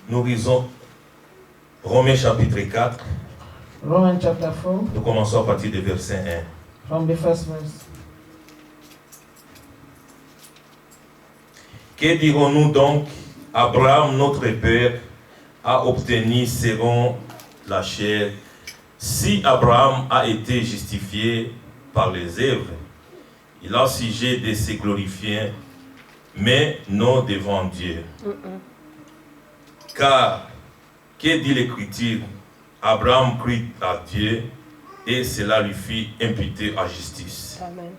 Nous lisons Romains chapitre 4. Romans chapter 4, Nous commençons à partir du verset 1. from the first verse. Que dirons-nous donc? Abraham, notre père, a obtenu selon la chair. Si Abraham a été justifié par les œuvres, il a sujet de se glorifier, mais non devant Dieu. Car, que dit l'Écriture? Abraham crut à Dieu et cela lui fit imputer à justice. Amen.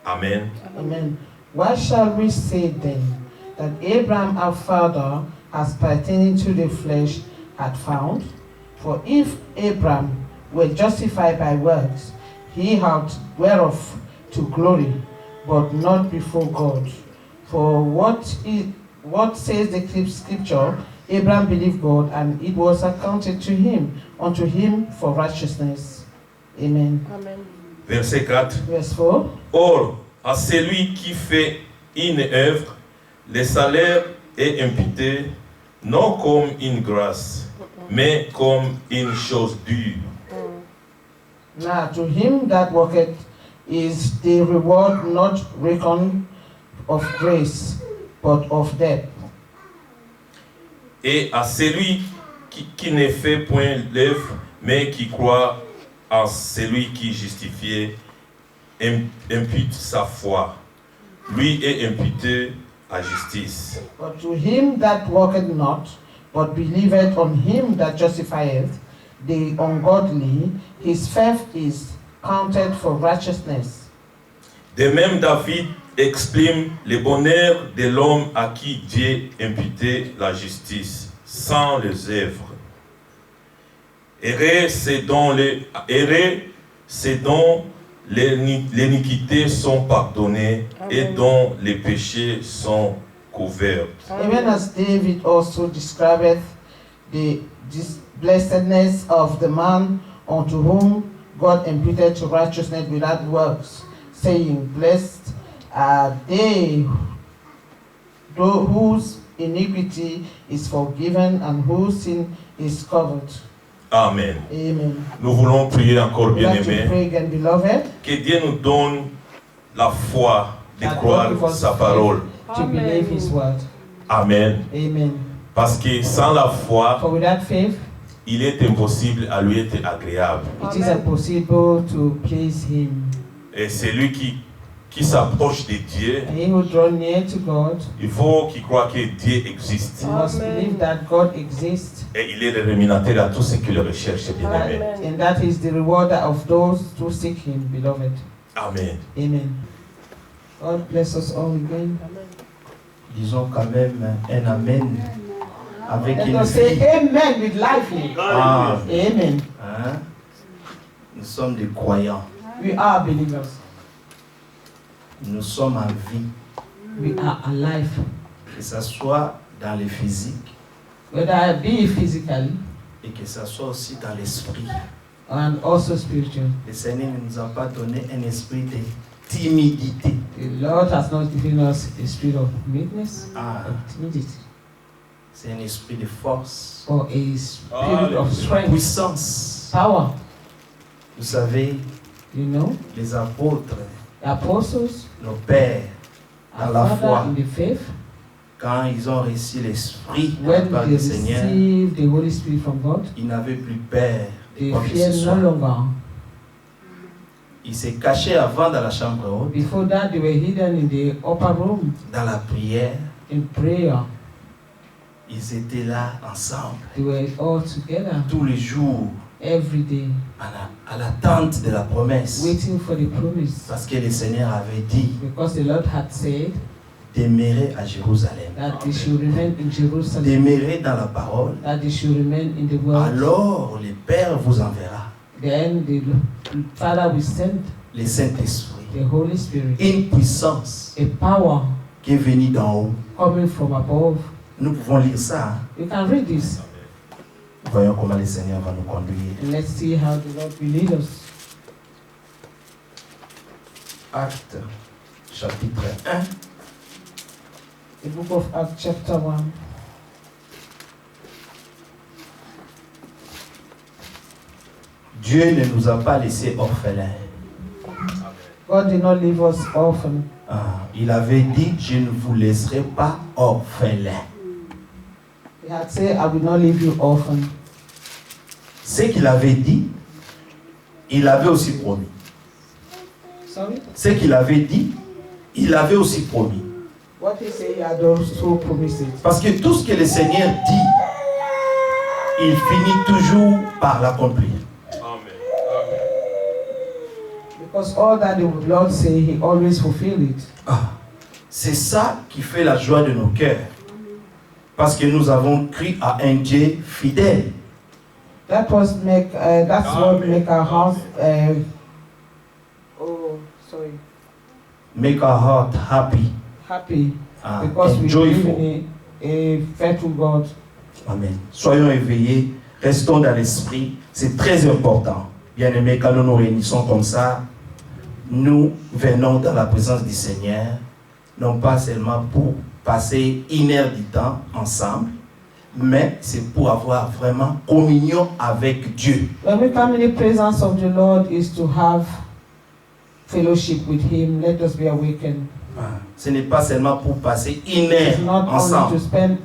Amen. Amen. What shall we say then? That Abraham our father, as pertaining to the flesh, had found? For if Abraham were justified by works, he had whereof to glory, but not before God. For what says the scripture? Abraham believed God, and it was accounted to him, unto him for righteousness. Amen. Amen. Verset 4. Verse 4. Or, à celui qui fait une œuvre, le salaire est imputé non comme une grâce, mais comme une chose due. Now to him that worketh is the reward not reckoned of grace, but of debt. Et à celui qui ne fait point l'œuvre, mais qui croit en celui qui justifie, impute sa foi. Lui est imputé à justice. But to him that worketh not, but believeth on him that justifieth the ungodly, his faith is counted for righteousness. De même, David exprime le bonheur de l'homme à qui Dieu imputait la justice, sans les œuvres. Heureux, c'est dont les iniquités sont pardonnées. Amen. Et dont les péchés sont couverts. Even as David also describeth the blessedness of the man unto whom God imputed to righteousness without works, saying, Blessed are they whose iniquity is forgiven and whose sin is covered. Amen. Amen. Nous voulons prier encore, bien-aimés. Que Dieu nous donne la foi de croire sa parole. To believe his word. Amen. Amen. Parce que sans la foi, for without faith, il est impossible à lui être agréable. It is impossible to please him. Et celui qui s'approche de Dieu, and he who draw near to God, il faut qu'il croit que Dieu existe. He must believe that God exists. Et il est le rémunérateur à tous ceux qui le recherchent, bien-aimés. And that is the rewarder of those who seek him, beloved. Amen. Amen. God bless us all again. Amen. Disons quand même un amen avec Let une us say vie. amen with life. Ah. Amen. Hein? Nous sommes des croyants. We are believers. Nous sommes en vie. We are alive. Que ce soit dans le physique. Whether it be physically. Et que ce soit aussi dans l'esprit. And also spiritual. Le Seigneur ne nous a pas donné un esprit de timidité. The Lord has not given us a spirit of weakness, Ah. of timidity, C'est un esprit de force. or a spirit of strength, Puissance. power. Vous savez, You know, les apôtres, the apostles, nos pères, dans our la father foi, in the faith, quand ils ont reçu l'esprit de la when part they du Seigneur, received the Holy Spirit from God, ils n'avaient plus peur de they quoi que ce fear no soit. longer. Ils se cachaient avant dans la chambre haute, Before that, they were hidden in the upper room dans la prière. in prayer. Ils étaient là ensemble, They were all together tous les jours, every day, à l'attente de la promesse. waiting for the promise. Parce que le Seigneur avait dit, Because the Lord had said demeurez à Jérusalem. that they should remain in Jerusalem, Demeurez dans la parole. that they should remain in the world. Alors le Père vous enverra Then the Father will send le Saint-Esprit. the Holy Spirit, Une puissance a power qui est venue d'en haut. coming from above. Nous pouvons lire ça. Hein? You can read this Voyons comment le Seigneur va nous conduire. and let's see how the Lord will lead us. Actes, chapitre 1. The book of Acts chapter 1. Dieu ne nous a pas laissés orphelins. God did not leave us orphan. Il avait dit, je ne vous laisserai pas orphelins. He had said, I will not leave you orphan. Ce qu'il avait dit, il avait aussi promis. Sorry? Ce qu'il avait dit, il avait aussi promis. What he said, he had also promised it. Parce que tout ce que le Seigneur dit, il finit toujours par l'accomplir. Because all that the Lord say, he always fulfill it. C'est ça qui fait la joie de nos cœurs. Parce que nous avons cru à un Dieu fidèle. That's what make our heart. Make our heart happy. Happy. Because we joyful. live in a faithful God. Amen. Soyons éveillés, restons dans l'esprit. C'est très important. Bien-aimés, quand nous nous réunissons comme ça, nous venons dans la présence du Seigneur, non pas seulement pour passer une heure du temps ensemble, mais c'est pour avoir vraiment communion avec Dieu. When we come in the presence of the Lord is to have fellowship with Him. Let us be awakened. Ce n'est pas seulement pour passer une heure It's not only ensemble. to spend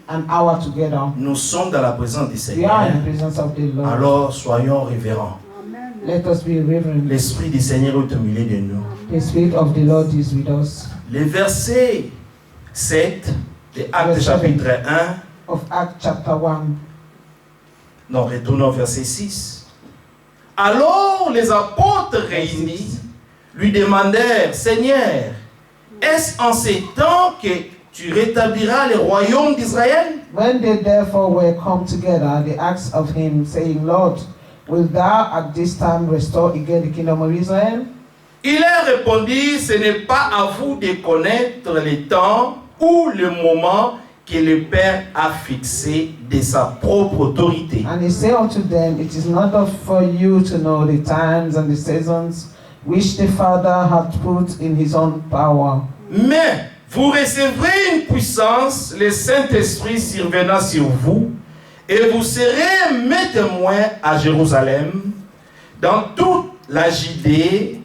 an hour together. Nous sommes dans la présence du We Seigneur. are in the presence of the Lord. Alors soyons révérents. Let us be reverent. L'Esprit du Seigneur est au milieu de nous. The Spirit of the Lord is with us. Le verset 7 de Actes Verset chapitre 1. Of Acts chapter 1. Non, retournons au verset 6. Alors les apôtres réunis lui demandèrent, Seigneur, est-ce en ces temps que tu rétabliras le royaume d'Israël? When they therefore were come together, they asked of him, saying, Lord, will thou at this time restore again the kingdom of Israel? Il leur répondit, ce n'est pas à vous de connaître le temps ou le moment que le Père a fixé de sa propre autorité. And he said unto them, it is not for you to know the times and the seasons which the Father hath put in his own power. Mais vous recevrez une puissance, le Saint-Esprit survenant sur vous, et vous serez mes témoins à Jérusalem, dans toute la Judée,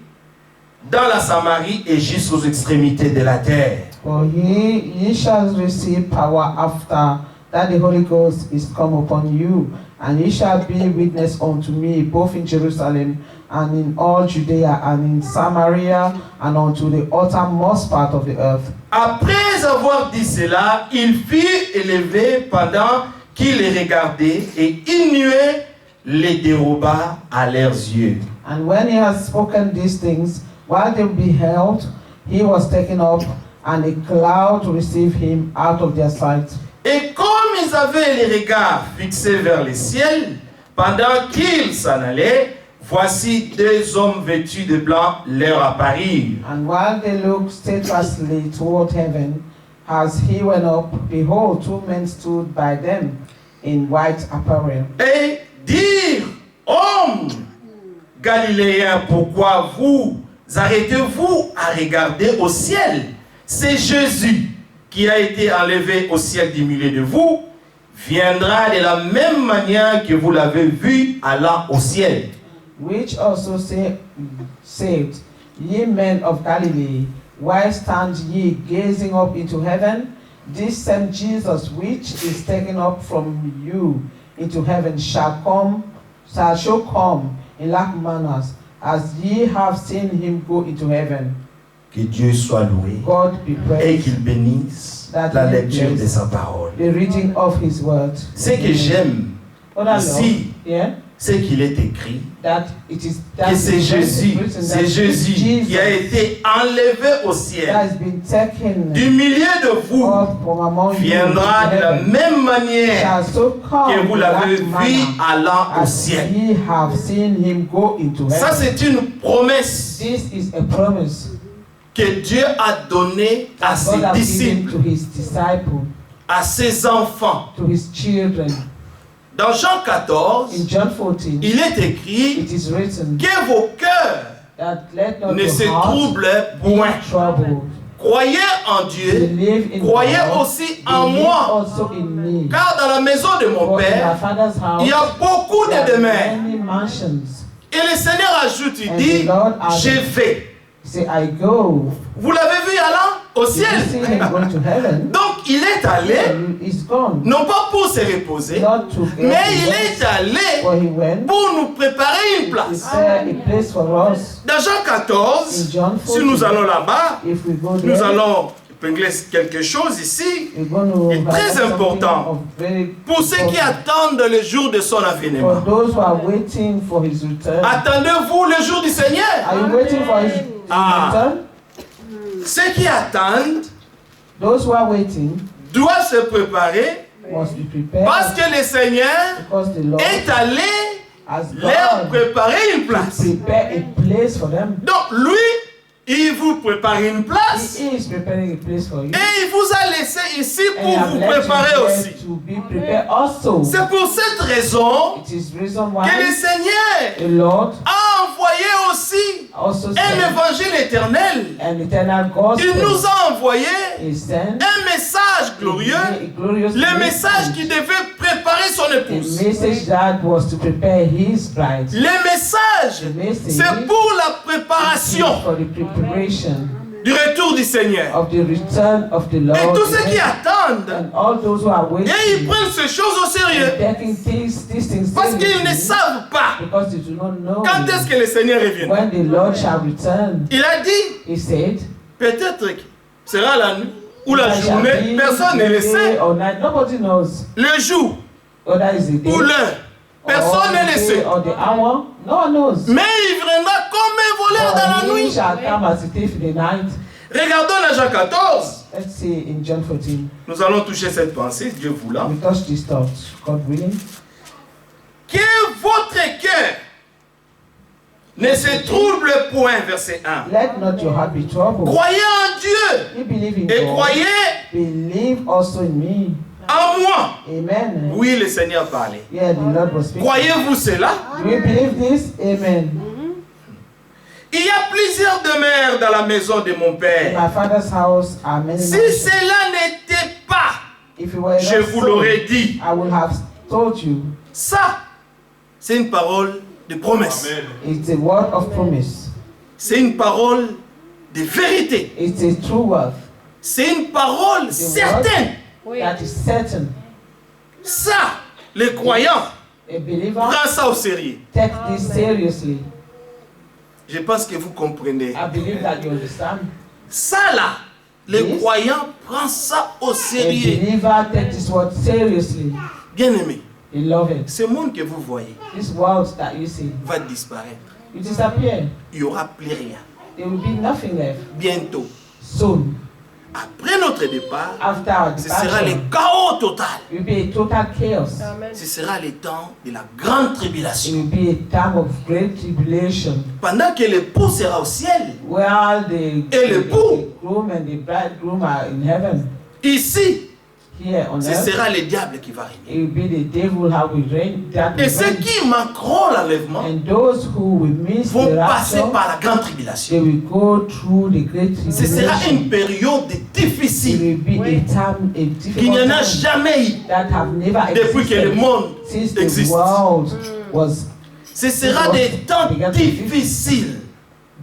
dans la Samarie et jusqu'aux extrémités de la terre. For ye shall receive power after that the Holy Ghost is come upon you, and ye shall be witness unto me both in Jerusalem and in all Judea and in Samaria and unto the uttermost part of the earth. Après avoir dit cela, il fut élevé pendant qu'il les regardait, et une nuée les déroba à leurs yeux. And when he had spoken these things, while they beheld, he was taken up, and a cloud received him out of their sight. Et comme ils avaient les regards fixés vers le ciel, pendant qu'ils s'en allaient, voici deux hommes vêtus de blanc leur apparurent. And while they looked steadfastly toward heaven, as he went up, behold, two men stood by them in white apparel. Et dirent, hommes galiléens, pourquoi vous arrêtez-vous à regarder au ciel? C'est Jésus qui a été enlevé au ciel du milieu de vous, viendra de la même manière que vous l'avez vu allant au ciel. Which also said, ye men of Galilee, why stand ye gazing up into heaven? This same Jesus which is taken up from you into heaven shall come in like manners, as ye have seen him go into heaven. Que Dieu soit loué God be et praised. qu'il bénisse That la he lecture bless de sa parole. The reading of his word. Ce que j'aime What I love, ici, yeah, c'est qu'il est écrit that it is que c'est Jésus, c'est Jésus qui a été enlevé au that ciel. has been taken Du milieu de vous up from among you viendra into de la heaven. même manière Shall so come que vous in l'avez like vu manner allant au as ciel. ye have seen him go into Ça, heaven. c'est une promesse This is a promise que Dieu a donnée à God ses has given disciples, to his disciples, à ses enfants. to his children. Dans Jean 14, In John 14, il est écrit it is written que vos cœurs that let not ne se your heart troublent be point. troubled. Croyez en Dieu, Believe in croyez God, aussi en believe moi. also in me. Car dans la maison de mon For in my Père, Father's house il y a beaucoup there de are demeures. many mansions. Et le Seigneur ajoute, il And dit, the Lord added, je vais. He said, I go. Vous l'avez vu allant au Did you ciel. see him going to heaven? Donc il est allé, He's gone. non pas pour se reposer, Not to get mais to il rest, est allé where he went. pour nous préparer une place. Prepare a place for us. Dans Jean 14, In John si nous 14, allons là-bas, if we go nous there, allons épingler quelque chose ici. we're going to est très highlight something important. of very Pour ceux qui important. attendent le jour de son For avènement. those who are waiting for his return. Attendez-vous le jour du Seigneur? Are you waiting for his Ah. return? Ceux qui attendent Those who are waiting doivent se préparer must be prepared parce que le Seigneur because the Lord est allé has leur gone préparer une to place. prepare a place for them. Donc lui, il vous prépare une place He is preparing a place for you. et il vous a laissé ici And pour he has vous left you préparer there aussi. to be prepared also. C'est pour cette raison It is reason que le why Seigneur the Lord a envoyé aussi also un sent évangile éternel. an eternal Il gospel. nous a envoyé He sent un message glorieux, a glorious le message qui devait préparer son a épouse. message that was to prepare his bride. Le message, The message c'est pour la is préparation for the preparation du retour du Seigneur. of the return of the Lord. Et tous ceux qui attendent, And all those who are et ils waiting, prennent ces choses au sérieux, taking these things parce qu'ils ne seriously, savent pas because they do not know quand est-ce que le Seigneur reviendra. when the Lord shall return. Il a dit, He said, peut-être que sera la nuit ou la "It shall journée, be personne ne le day sait. or night." Nobody knows Le jour whether it's a day ou l'heure, personne ne le sait. or the hour. No one knows. Mais il viendra comme un voleur dans la But he nuit. shall come as a thief in the night. Regardons dans Jean 14. Let's see in John 14. Nous allons toucher cette pensée, Dieu voulant. We touch these thoughts, God willing. Que votre cœur ne se trouble point, verset 1. Let not your heart be troubled. Croyez en Dieu You believe in et God. croyez Believe also in me. en moi. Amen. Oui, le Seigneur parlait. Yeah, the Lord was speaking. Croyez-vous cela? Do you believe this? Amen. Il y a plusieurs demeures dans la maison de mon In Père. my Father's house are many Si mansions. cela n'était pas, If you were je not vous so, l'aurais dit. I would have told you. Ça, c'est une parole de promesse. It's a word of promise. C'est une parole de vérité. It's a true word C'est une parole certaine. that is certain. Ça, les croyants, A believer prend ça au sérieux. take this seriously. Je pense que vous comprenez. I believe that you understand. Ça là, les Yes. croyants prennent ça au A sérieux. believer take this word seriously. Bien aimé, Beloved, ce monde que vous voyez this world that you see, va disparaître. it disappear. Il n'y aura plus rien. There will be nothing left. Bientôt, Soon, après notre départ, after our ce sera le departure, chaos total. it will be a total chaos. Ce sera le temps de la grande It tribulation. will be a time of great tribulation, Pendant que l'époux sera au ciel, where the l'époux. groom and the bridegroom are in heaven. ici, Here on ce earth, sera le diable qui va régner. it will be the devil how we reign. That Et will ceux reign. qui manqueront l'enlèvement And those who will miss vont the passer rapture, par la grande they tribulation. will go through the great Ce sera tribulation. une période It difficile will be a time, a qu'il difficult n'y en a time jamais eu that have never depuis que le existed monde since the existe. world was. Ce sera des temps difficiles.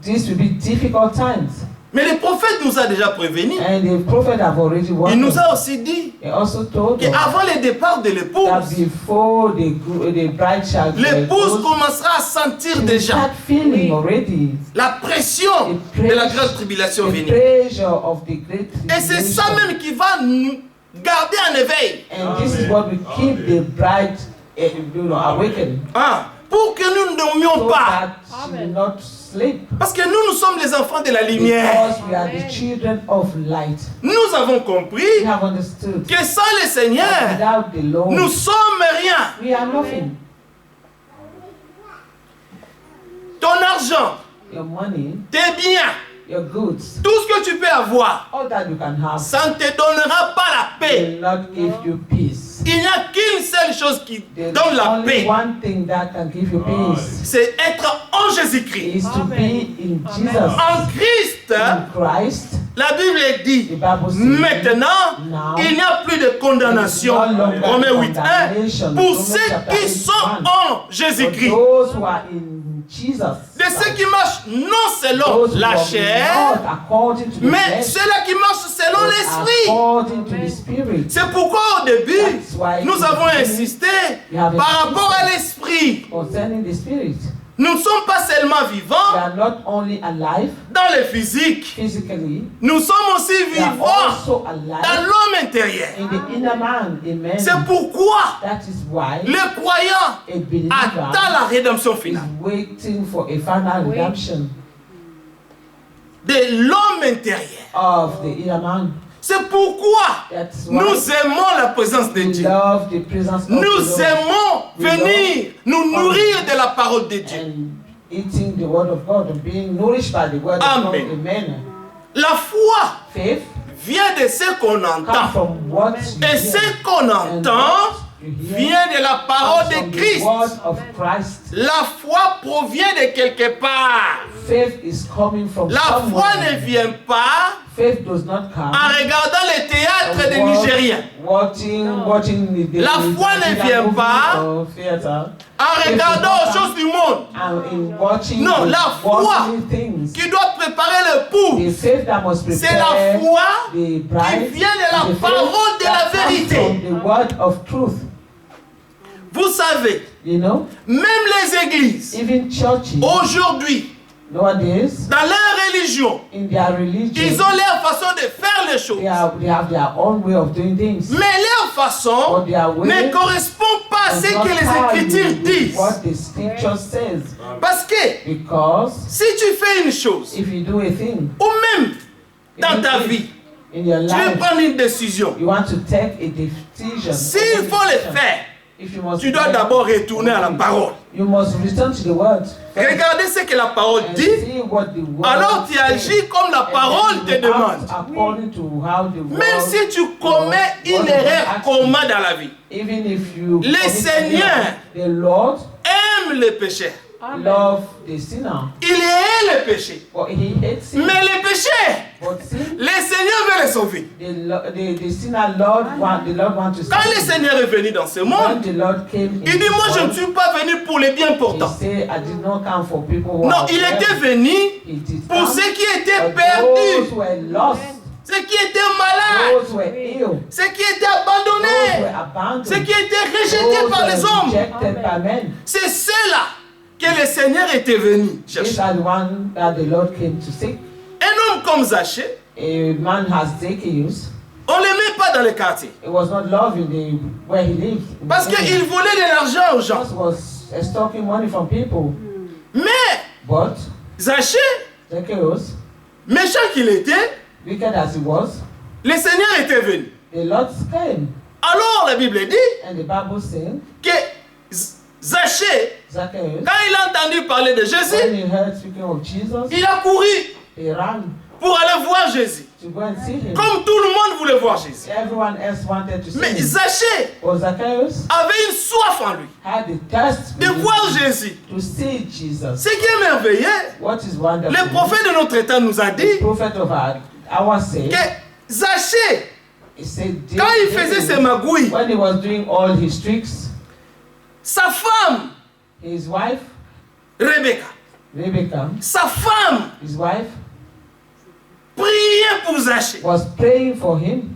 This will be difficult times. Mais le prophète nous a déjà prévenus. And the prophet have already warned Il nous us. a aussi dit He also told us qu'avant le départ de that l'épouse, before the bride shall l'épouse commencera à sentir déjà start feeling already la pression de la grande tribulation the venue. pressure of the great Et c'est ça tribulation. même qui va nous garder en éveil. And this is what will keep the bride awakened, Hein, pour que nous ne dormions so pas. that she will not sleep. Parce que nous sommes les enfants de la lumière. Because we are the children of light. Nous avons We compris have understood que sans le that Seigneur, without the Lord, nous sommes rien. we are nothing. Ton argent, Your money, tes biens, your goods, tout ce que tu peux avoir, all that you can have ça ne te donnera pas la paix. will not give you peace. Il n'y a qu'une seule chose qui There's donne la only paix. one thing that can give you peace. C'est être en Jésus-Christ. Is to be in Jesus. En Christ, In Christ, la Bible dit, the Bible says, maintenant, now, il n'y a plus de condamnation. no longer Romains 8, 1. condemnation. Pour Romans ceux chapter qui 8, sont 1. en For Jésus-Christ. those who are in Jesus. De ceux qui marchent non selon Those who la walk chair, not according to the mais flesh, ceux-là qui marchent selon but l'esprit. according to the Spirit. C'est pourquoi au début, That's why nous in the avons beginning, insisté we have par rapport à insisted l'esprit. Concerning the Spirit, Nous ne sommes pas seulement we vivants are not only alive dans le physique, physically, nous sommes aussi we are vivants also dans alive l'homme intérieur. in the inner man. Amen. C'est pourquoi That is why le croyant a believer attend la rédemption is finale waiting for a final redemption de l'homme intérieur. of the inner man. C'est pourquoi That's nous why aimons la présence de we Dieu. love the presence of the Nous Lord aimons venir nous nourrir de la parole de Dieu. and eating the word of God and being nourished by the word of God. Amen. Amen. La foi Faith vient de ce qu'on comes entend. from what you Et hear. ce qu'on And entend what you hear vient de la parole comes from de the Christ. word of Christ. La foi provient de quelque part. Faith is coming from La foi ne somewhere. vient pas Faith does not come en regardant les théâtres from des Nigériens, watching the La foi ne Nigerian vient movies pas or theater, en regardant aux choses du monde, and in watching Non, the la foi worldly things. qui doit préparer le pou. The faith that must C'est prepare la foi the bride qui vient de la is the faith parole de la that comes vérité. from the word of truth. Vous savez, You know, même les églises, even churches aujourd'hui, nowadays, dans leur religion, in their religion, ils ont leur façon de faire les choses. they have their own way of doing things. Mais leur façon But their way ne correspond pas à ce does not que les tie Écritures with disent. what the scripture says. Parce que Because si tu fais une chose, if you do a thing ou même dans ta vie, in your tu veux life, prendre une décision, you want to take a decision. s'il faut le faire, If you must tu dois make- d'abord retourner à la parole. You must return to the word. first Regardez ce que la parole and dit, see what the word alors tu says. agis comme la And parole then te you demande. act according to how the Même word- si tu commets the une word erreur acts. commun dans la vie, Even if you Le commit Seigneur sin, the Lord aime le péché. love the sinner, Il hait le péché. but he hates sin. Mais le péché, But sin, le Seigneur veut le sauver. the sinner Lord want to Quand le save. Seigneur est venu dans ce When monde, the Lord came il dit, moi je ne suis pas venu pour les bien he portants. said, I did not come for people who Non, are il well. était venu He did pour come ceux qui étaient for those perdus, who were lost, ceux qui étaient malades, those who were ill, ceux qui étaient those who abandonnés, were abandoned, ceux qui étaient rejetés those par who les were hommes. rejected by men. C'est ceux-là que le Seigneur était venu These chercher. are the one that the Lord came to seek. Un homme comme Zachée, A man has Zacchaeus. on ne le met pas dans le quartier. It was not love in the where he lived. Parce qu'il volait de l'argent aux gens. Just was extorting money from people. Mais But Zachée, Zacchaeus, méchant qu'il était, wicked as he was, le Seigneur était venu. the Lord came. Alors la Bible dit And the Bible says, que Zachée, Zacchaeus, quand il a entendu parler de when Jésus, he heard speaking of Jesus, il a couru he ran pour aller voir Jésus. to go and see him. Comme tout le monde voulait voir Jésus. Everyone else wanted to see Mais him. Zachée But Zacchaeus avait une soif en lui had the thirst de within voir him Jésus. to see Jesus. Ce qui est merveilleux, What is wonderful, le prophète de notre temps nous a the dit prophet of our say, que Zachée, he said, quand il faisait ses magouilles, when he was doing all his tricks, sa femme, his wife, Rebecca, Rebecca, sa femme his wife, priait pour Zachée. was praying for him.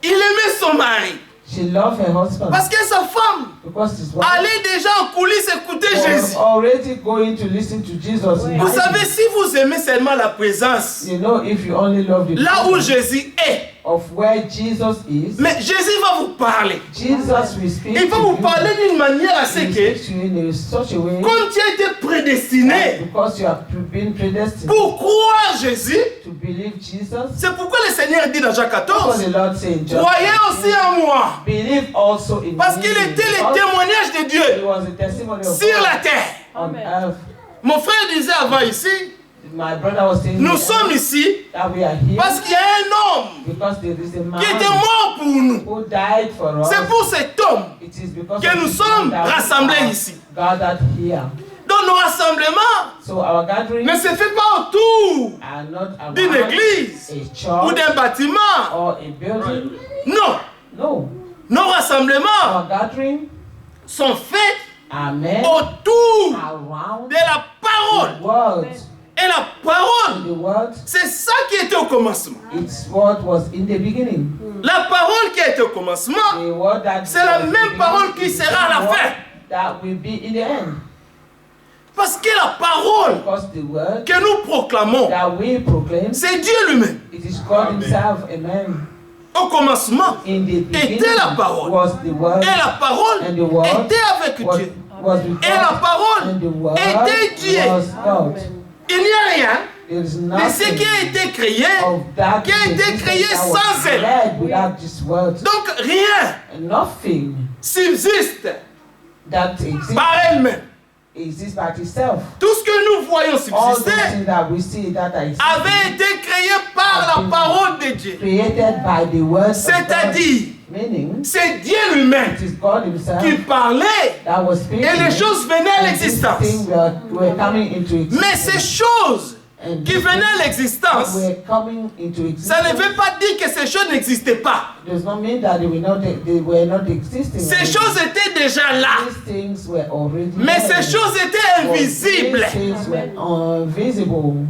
Il aimait son mari. She loved her husband Parce que sa femme because his wife allait déjà en coulisses écouter was Jésus. already going to listen to Jesus. in Vous Bible. savez, si vous aimez seulement la présence, You know, if you only love the là où presence Jésus est, of where Jesus is, mais Jésus va vous parler. Jesus will speak Il va to vous you. parler d'une manière à ce He will que, speak to you in such a way comme tu as été prédestiné because you have been predestined pour croire Jésus, to believe Jesus. c'est pourquoi le Seigneur dit dans Jean That's what 14, the Lord said in John croyez 14, aussi en moi. believe also in Parce me. qu'il était le Because témoignage de he Dieu was a testimony of sur God la terre. on earth. Mon frère disait avant ici, My brother was saying nous sommes ici that we are here parce qu'il y a un homme because there is a man qui était mort pour nous. who died for us. C'est pour cet homme It is because que of nous the sommes man that we rassemblés are ici. gathered here. Dans nos rassemblements So our gathering ne se fait pas autour are not d'une around église a ou church d'un bâtiment. or a building. Non, No. nos rassemblements Our gathering sont faits Amen. autour Around de la parole. the word. Et la parole, The word, c'est ça qui était au commencement. it's what was in the beginning. La parole qui était au commencement, The word that c'est la was in même the parole beginning qui is the sera à la word fin. that will be in the end. Parce que la parole Because the word que nous proclamons, that we proclaim, c'est Dieu lui-même. it is God Himself. Amen. Au commencement, In the beginning était la parole. was the word, Et la parole and the word était avec Dieu. was with Et la God, parole and the word était Dieu. was God. Il n'y a rien There is de ce nothing qui a été créé of that qui a été existence créé that was sans elle. led without this word. Donc rien Nothing subsiste that exists par elle-même. exists by itself. Tout ce que nous voyons All those subsister things that we see that are avait été créé par la parole de Dieu. created by the word of God. C'est-à-dire, Meaning, c'est Dieu lui-même it is God Himself qui parlait that was speaking. et les choses venaient à and these l'existence. things were coming into existence. Mais ces choses And qui these venaient à things l'existence, were coming into ça ne existence. veut pas dire que ces choses n'existaient pas. Does not mean that they were not existing. Ces choses étaient déjà là. These things were already Mais there. ces choses étaient But invisibles. These things were invisible.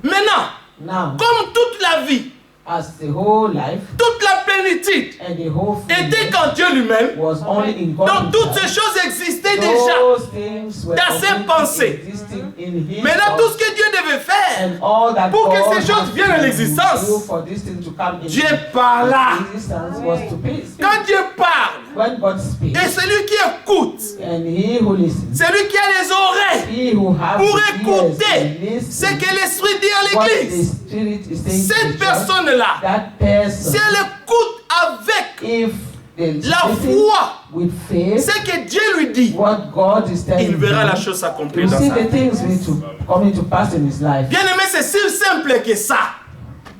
Maintenant, Now, comme toute la vie, as the whole life toute la plénitude and the whole était qu'en Dieu lui-même, was only in God donc toutes ces Himself. choses existaient déjà. Those things were dans ses already pensées. existing in His Maintenant, thoughts. tout ce que Dieu devait faire, And all that pour que God ces choses has viennent à to l'existence, do for this thing to come into Dieu parla. existence was to be. Quand Dieu parle, When God speaks, et celui qui écoute, and he who listens, celui qui a les oreilles he who has pour the ears écouter to ce listen que l'Esprit dit à what the l'Église, Spirit is saying to cette the church, personne-là, that person, si elle écoute avec if they la listen foi with faith, ce que Dieu lui dit, what God is telling il verra la him, chose s'accomplir you dans see sa the vie. things need to come into pass in his life. Bien aimé, c'est si simple que ça.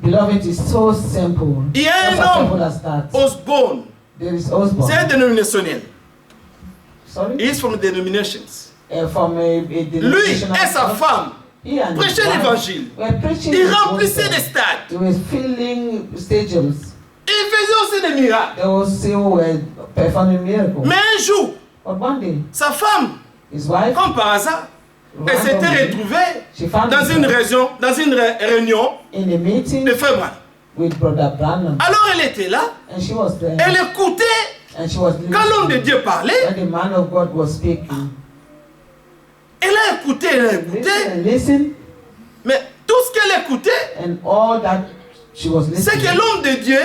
Beloved, it is so simple. Il y a Just un as homme, simple as that. Osborne, There is Osborne. c'est un dénominationnel. Sorry? He is from denominations. From a Lui denominational et sa church. femme He and his prêchaient wife l'évangile. were preaching Ils the remplissaient gospel. des stades. They were filling stadiums. Ils faisaient aussi des miracles. They also were performing miracles. Mais un jour, But one day, sa femme, his wife, comme par hasard, elle s'était randomly, retrouvée she found dans une herself réunion in a meeting de frères Branham. with Brother Branham. Alors elle était là, And she was there. elle écoutait And she was quand l'homme de listening Dieu parlait. when the man of God was speaking. Elle a écouté, Listen and listen. mais tout ce qu'elle écoutait, And all that she was c'est listening que l'homme de Dieu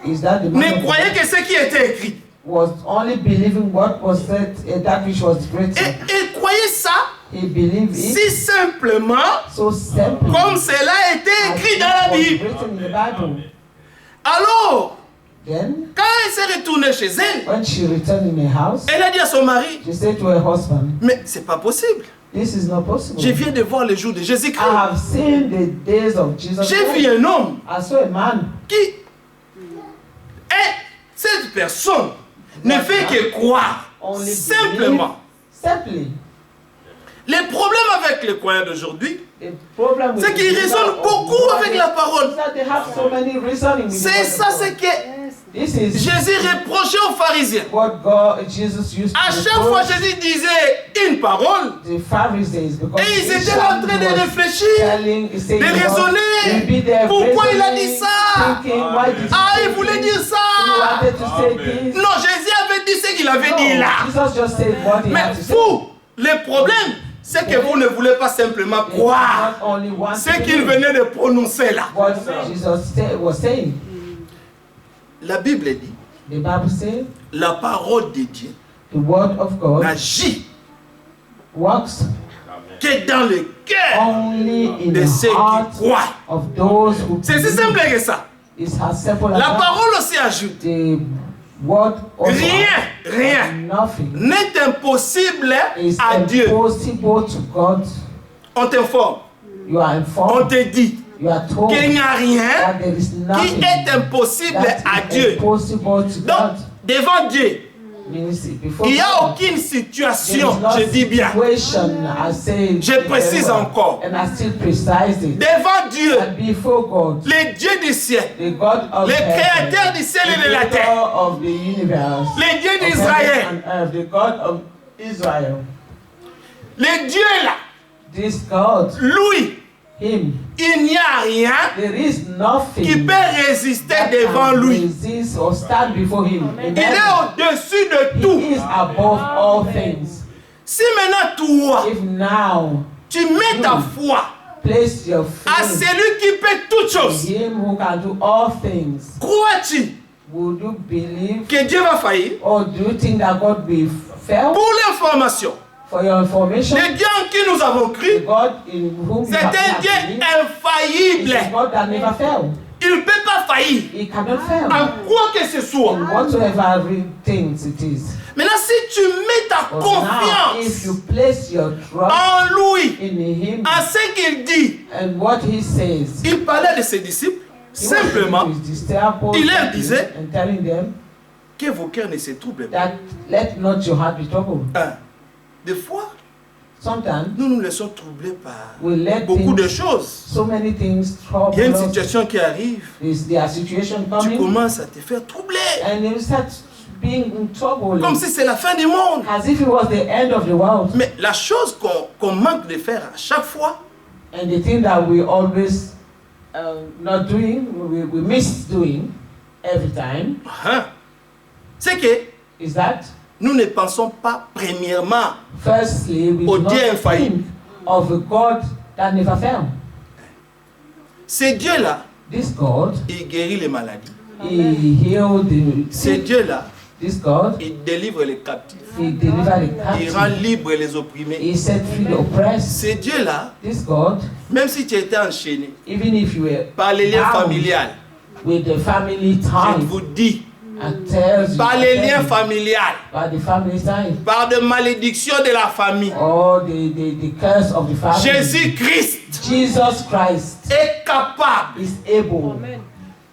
is that the man ne of croyait God que ce qui était écrit. was only believing what was said, that which was Et written. il croyait ça He believed it si simplement so simply comme cela était as écrit it dans la was Bible. written in the Bible. Alors, Then, quand elle s'est retournée chez elle, when she returned in her house, elle a dit à son mari, she said to her husband, mais c'est pas possible. "This is not possible. Je viens de voir le jour de Jésus-Christ. I have seen the days of Jesus J'ai vu Christ. un homme I saw a man. qui est cette personne ne fait que croire Only simplement. Simply. Le problème avec les croyants d'aujourd'hui, The problem with c'est qu'ils the raisonnent people of beaucoup the avec Bible la parole. is that they have so many reasoning with the C'est word ça, of c'est God. que This is Jésus reprochait aux pharisiens. what God, Jesus used À to chaque fois, reproach Jésus disait une parole the Pharisees because et ils each étaient en time train he de was réfléchir, telling, saying de what, raisonner. they'll be there Pourquoi il a dit reasoning, ça? thinking, why did he Ah, say il voulait this? dire He ça. wanted to say this. Non, Jésus avait dit ce qu'il avait No, dit là. Jesus just said what he Mais had to say. vous, le problème, c'est que vous ne voulez pas simplement They croire not only want ce to qu'il believe venait de prononcer là. what Jesus was saying. La Bible dit, The Bible says la parole de Dieu the word of God n'agit works que dans le cœur only in de the ceux heart qui croient. of those who C'est si simple que ça. It's as simple as La that. parole aussi ajoute, The word of rien nothing n'est impossible is à Dieu. impossible to God. On t'informe, You are on informed, te dit you are told qu'il n'y a rien that there is qui nothing est impossible à that is Dieu. impossible to Donc, God. devant Dieu, Means before il n'y a God, aucune there situation, is no je dis bien, situation, I say je very précise well, encore, and I still precise it. devant Dieu, And before God, le Dieu du ciel, the God of le heaven, créateur du ciel et de la the terre, creator of the universe, le Dieu of d'Israël, heaven and earth, the God of Israel. Le Dieu là, This God, lui, him, il n'y a rien there is nothing qui peut résister that devant can lui. resist or stand before him. Il est au-dessus de tout. He is above all things. Si maintenant toi, If now tu mets ta foi place your à faith celui qui peut toutes in choses, him who can do all things, crois-tu would you believe que Dieu va faillir? or do you think that God will fail? Pour l'information, For your information, le Dieu en qui nous avons the cru, God in whom you c'est have un Dieu believed is infaillible. a God that never fails. Il ne peut pas faillir He cannot fail. en quoi que ce soit. In whatsoever things it is. Maintenant, si tu mets ta But now, if confiance you place your trust en lui, in him en ce qu'il dit, and what he says, il parlait de ses disciples, he was speaking simplement, to his disciples il leur disait and telling them que vos cœurs ne se troublent pas. that let not your heart be troubled. Des fois, Sometimes nous nous laissons troubler par we let beaucoup de things, choses. so many things Il trouble y a une us. situation qui arrive, There are situations tu coming commences à te faire troubler. and you start being in trouble Comme si c'est la fin du monde. as if it was the end of the world. Mais la chose qu'on manque de faire à chaque fois, And the thing that we always not doing, we miss doing every time, c'est que is that nous ne pensons pas premièrement firstly we au do not Dieu infaillible. think of a God that never failed. Ce Dieu-là, This God, il guérit les maladies. he healed the Ce sick. Dieu-là, This God, il délivre les captifs. he delivered the Il rend captive. libre les opprimés. He set free the oppressed. Ce Dieu-là, This God, même si tu étais enchaîné even if you were par les liens bound familiales, with the family je ties vous dis, and tells you par les liens familiales, by the family ties par de malédictions de la famille, or the curse of the family. Jésus-Christ Jesus Christ est capable is able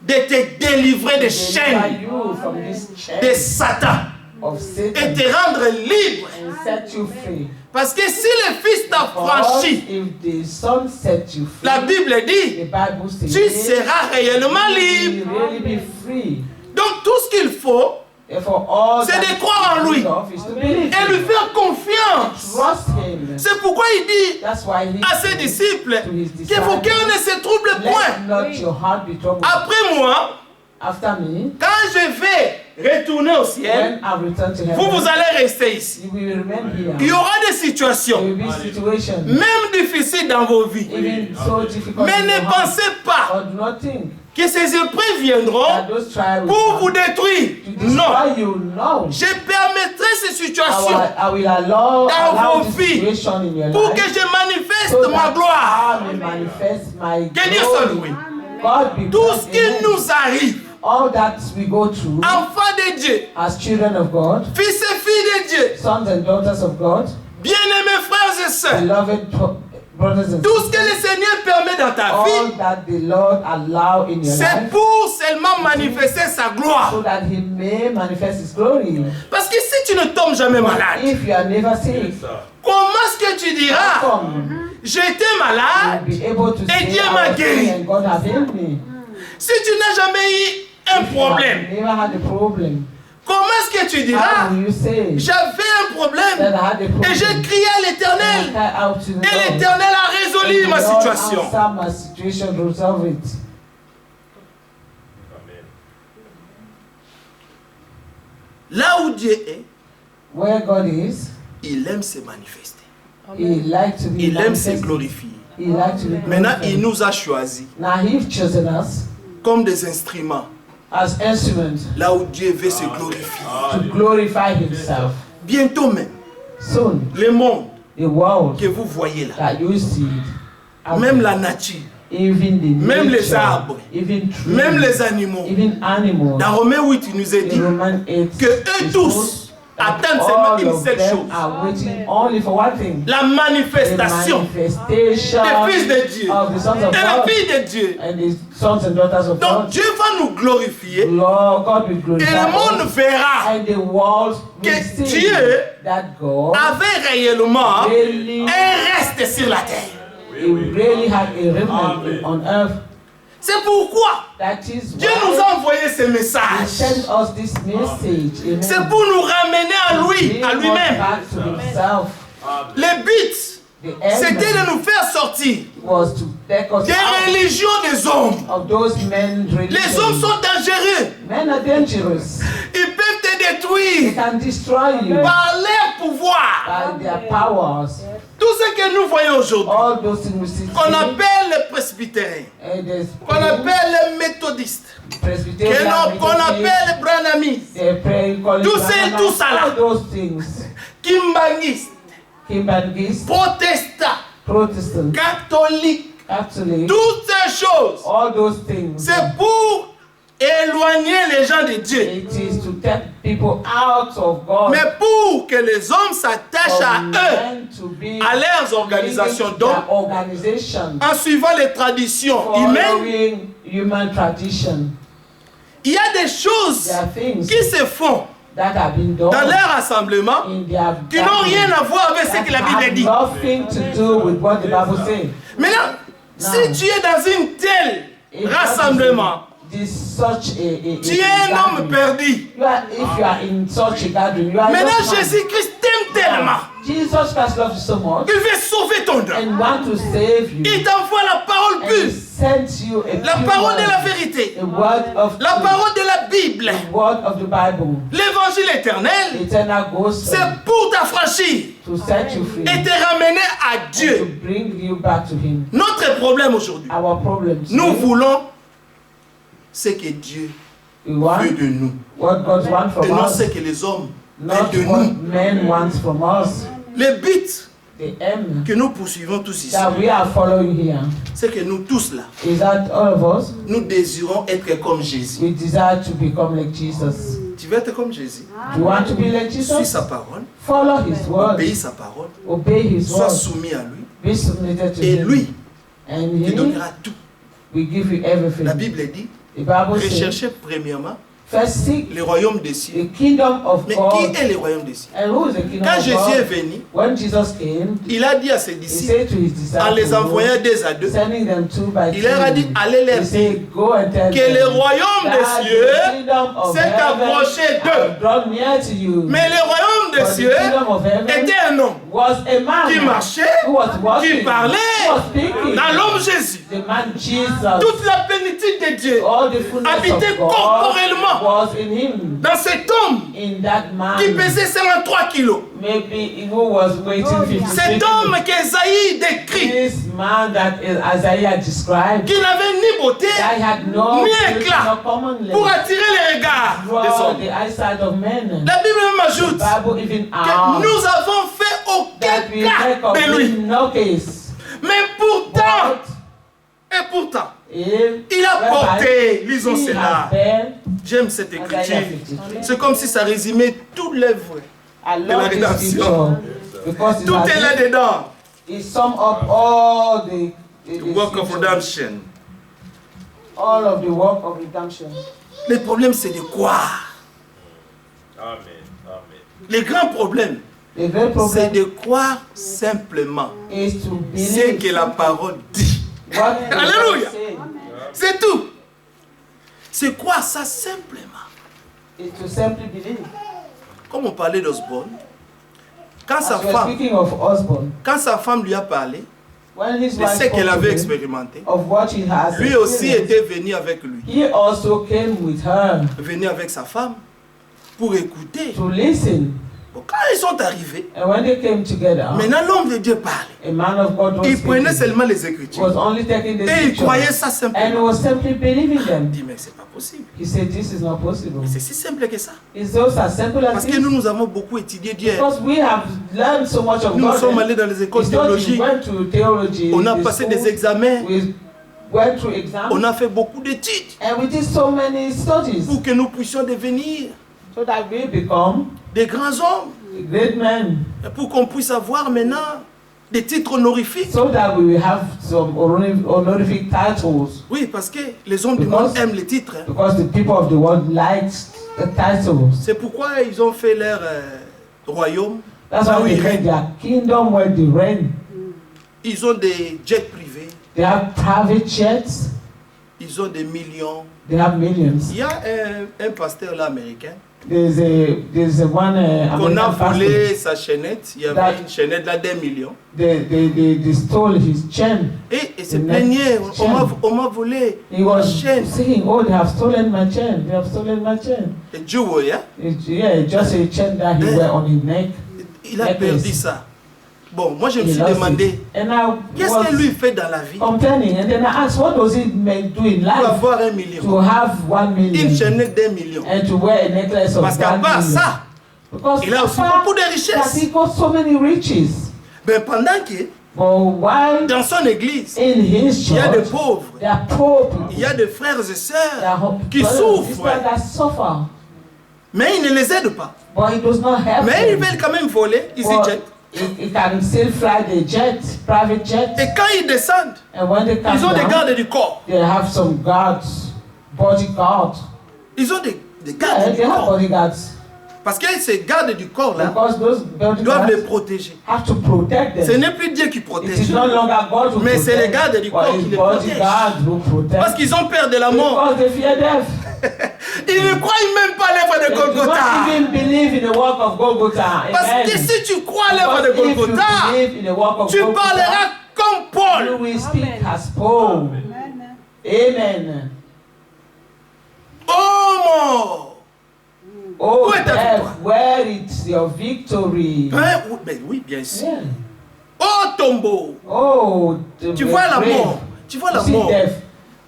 de te délivrer des to deliver chaînes you from this de chain Satan of et Satan te rendre libre. and set you free. Parce que si le Fils t'a Because franchi, if the Son set you free, la Bible dit, the Bible says tu seras réellement you libre. will really be free. Donc tout ce qu'il faut, Therefore, all c'est that de croire en lui you of is to believe et lui him. faire confiance. Trust him. C'est pourquoi il dit That's why he à ses disciples to his que vos disciples, cœurs ne se troublent let point. not your heart be troubled. Après moi, After me, quand je vais retourner au ciel, when I return to heaven, vous allez rester ici. you will remain here. Il y aura des There situations, will be situations, même difficiles dans vos vies. even so difficult, Mais in ne your heart. pensez pas But do not think que ces épreuves that viendront those trials pour vous will come détruire. to Non. destroy you. No. Je permettrai ces situations I will allow dans vos this vies situation in your pour life que je manifeste so ma that gloire. I may manifest my Que Dieu soit glory. loué. God be Tout praised. ce qui Amen. nous arrive, All that we go through enfants de Dieu, as children of God, fils et filles de Dieu, sons and daughters of God, bien-aimés frères et sœurs, beloved brothers and tout ce que sisters, le Seigneur permet dans ta all vie, that the Lord allow in your c'est life pour seulement manifester sa gloire. so that he may manifest his glory. Parce que si tu ne tombes jamais But malade, if you are never sick, comment est-ce que tu diras, come, j'étais you'll malade, be able to Et say, Dieu I m'a was guéri. sick and God has healed me. si tu n'as jamais eu un If you problème, have never had a problem, comment est-ce que tu how diras, will you say j'avais un problème that I had a problem? et j'ai crié à And I l'Éternel cried out to the et Lord. l'Éternel a résolu And ma the Lord situation. answered my situation, resolve it. Là où Dieu est, Where God is, il aime se manifester. He likes to be Il aime se manifested. glorifier. He likes to be Maintenant, il glorified. nous a choisis Now He's chosen us comme des instruments. as instruments Là où Dieu veut se glorifier. to glorify Himself. Bientôt même, Soon, le monde the world que vous voyez là, that you see, out même there, la nature, even the même les nature, arbres, even trees, même les animaux. even animals, Dans Romains 8, il nous est in dit Romans 8, que eux tous attendent seulement all une of seule them chose, are waiting only for one thing. la The manifestation manifestation des fils de Dieu of the sons of et la God fille de Dieu. and the sons and daughters of Donc God. Dieu va nous glorifier Lord God will et glorify le monde us, verra and the world will que see Dieu that God avait réellement really, un reste sur la terre. he really had a remnant on earth. C'est pourquoi That is Dieu nous why a envoyé ce He message. sent us this message. Amen. C'est pour nous ramener à lui. à lui-même. back to himself. Le but, The end c'était de nous faire sortir was to take us des out religions des hommes. of those men. Les hommes sont dangereux. Men are dangerous. Ils peuvent te They détruire can destroy you par leur pouvoir. by their powers. Tout ce que nous voyons aujourd'hui, All those things we see qu'on today, appelle les presbytériens, and there's qu'on appelle les méthodistes, Presbyterian, qu'on appelle les branhamistes, they pray, tout ça là. all those things. kimbangistes, Kimbangis, protestants, Protestant, catholiques, Catholic, toutes ces choses, all those things. c'est pour éloigner les gens de Dieu. It is to take people out of God. Mais pour que les hommes s'attachent à for eux, men to be à leurs organisations, linked to donc their organization, en suivant les traditions humaines, following human tradition. il y a des choses There are things qui se font that have been done dans leur rassemblement in their qui n'ont rien à voir avec ce that que la have Bible dit. nothing to do with what the Bible says. Maintenant, si tu es dans une telle If rassemblement, this such a tu es un homme gathering, perdu. if you are in such a gathering, you are Maintenant, just man. Jésus-Christ t'aime tellement. Jesus Christ loves you so much Il veut sauver ton âme. and want to save you. Il t'envoie la parole And he pure, sent you a la pure parole de word, la vérité, a word of la truth, parole de la Bible, the word of the Bible, l'évangile éternel. eternal gospel, C'est pour t'affranchir to set you free et te ramener à and to Dieu. bring you back to Him. Notre problème aujourd'hui, Our problems. nous voulons ce que Dieu We want veut de nous what God wants et from non us, ce que les hommes veulent not de what nous. men want from us. Le but The aim que nous poursuivons tous ici, that we are following here c'est que nous tous là, is that all of us, nous désirons être comme Jésus. we desire to become like Jesus. Tu veux être comme Jésus? Do you want to be like Suis Jesus? sa parole, Follow His word, obéis sa parole, obey His sois word, soumis à lui be submitted to et Him, lui and te He donnera tout. will give you everything. La Bible dit, The Bible says, recherchez premièrement first seek le royaume des cieux. the kingdom of Mais God. qui est le royaume des cieux? And who is the kingdom Quand of Jésus est God? venu, When Jesus came, il a dit à ses He disciples, said to His en les disciples, envoyant deux à deux, sending them two by il leur a dit, two, allez leur He dire said, go and tell que le them royaume that des the cieux kingdom of s'est heaven approché has d'eux. drawn near to you. Mais le royaume For des the cieux kingdom of heaven était un homme was a man qui marchait, who was walking, qui parlait who was speaking. dans l'homme Jésus. The man Jesus, Toute la plénitude de Dieu all the fullness habitait of God corporellement was in him, dans cet homme in that man. qui pesait 53 kilos. Maybe who was weighing 53 Cet homme qu'Esaïe décrit, This man that Isaiah described, qui n'avait ni beauté that had no ni beauty, éclat no common pour life, attirer les regards des draw hommes. the eyesight of men. La Bible même The ajoute Bible even que adds nous avons fait that we aucun make cas of de lui. him no case. Mais pourtant, But et pourtant, if il a porté, lisons he cela. has been, J'aime cette Isaiah écriture. 53. C'est comme si ça résumait tout l'œuvre. I la love this rédemption. scripture because it Tout est has là-dedans. it sum up all the The work of scripture, redemption. all of the work of redemption. Le problème, c'est de croire. Amen. Amen. Le grand problème, The great c'est problem de croire simplement is to ce believe que la parole dit. what the Alléluia. Bible says. C'est tout. C'est croire ça simplement. Is to simply believe. Comme on parlait d'Osborne, quand As we're sa speaking of husband, femme lui a parlé when his de wife ce qu'elle spoke to avait him expérimenté, of what he has lui aussi experienced, était venu avec lui, he also came with her venu avec sa femme pour écouter. to listen. Bon, quand ils sont arrivés, And when they came together, maintenant l'homme de Dieu parlait. a man of God was Il prenait speaking, seulement les Écritures was only taking the et il scripture, croyait ça and he simplement. was simply believing Il them. dit mais c'est pas possible. He said, "This is not possible." Mais c'est si simple que ça. It's just as simple as Parce que this. nous avons beaucoup étudié Dieu. Because we have learned so much of Nous God. sommes allés dans les écoles It's not we théologiques. went to theology. On a the passé school, des examens. We went through exams. On a fait beaucoup d'études And we did so many studies pour que nous puissions devenir so that we become des grands hommes. great men, Et pour qu'on puisse avoir maintenant des titres honorifiques. so that we will have some honorific titles, Oui, parce que les hommes du monde aiment les titres. Hein. because the people of the world like the titles. C'est pourquoi ils ont fait leur royaume. That's Ah why oui, they reign. made their kingdom where they reign. Ils ont des jets privés. They have private jets. Ils ont des millions. They have millions. Il y a un pasteur là américain there's a one qu'on a American pastor. volé sa chaînette. Il y avait That- une chaînette là d'1 million. They stole his chain. Et se The plaignait, next on m'a volé He ma was chaîne. saying, "Oh, they have stolen my chain. They have stolen my chain." Et Dieu voyait, Yeah, just a chain that he Eh. wear on his neck. il a perdu ça. Bon, moi je me He suis lost demandé, it. And I qu'est-ce was que lui fait dans la vie complaining, and then I asked, "What does it mean do in pour life avoir 1 million? to have 1 Une million chaînette d'1 million. and to wear a necklace of Parce qu'à 1 part million?" ça, Because il a aussi apart beaucoup de that richesses. he got so many riches, Ben, pendant que but while dans son église, in his il y a des church, pauvres, there are poor people, il y a des frères et there sœurs are qui brothers and souffrent, sisters that suffer, mais il ne les aide pas. but he does not help Mais ils them. veulent quand même voler, ils y But jettent. he can still fly the jet, private jet, Et quand ils descendent, and when they come ils ont des down, gardes du corps. they have some guards, bodyguards. Ils ont des Yeah, gardes du they have corps. bodyguards Parce que ces gardes du corps là because those doivent les bodyguards protéger. have to protect Ce them. n'est plus Dieu qui It is protège, no longer God who mais c'est les protects, gardes du but corps qui it's les protègent. bodyguards who protect. Parce qu'ils ont peur de la mort. Because they fear death. Ils ne croient même pas à l'œuvre de They do Golgotha. not even believe in the work of Golgotha. Parce Amen. que si tu crois à l'œuvre de Because if you Golgotha, believe in the work of tu Golgotha, parleras comme you Paul. will speak as Paul. Amen. Oh mort! Oh Où est ta death, victoire? where is your victory? Hein? Ben oui, bien sûr. Yeah. Oh tombeau! Oh, Tu vois la mort. Tu vois la You see mort. death.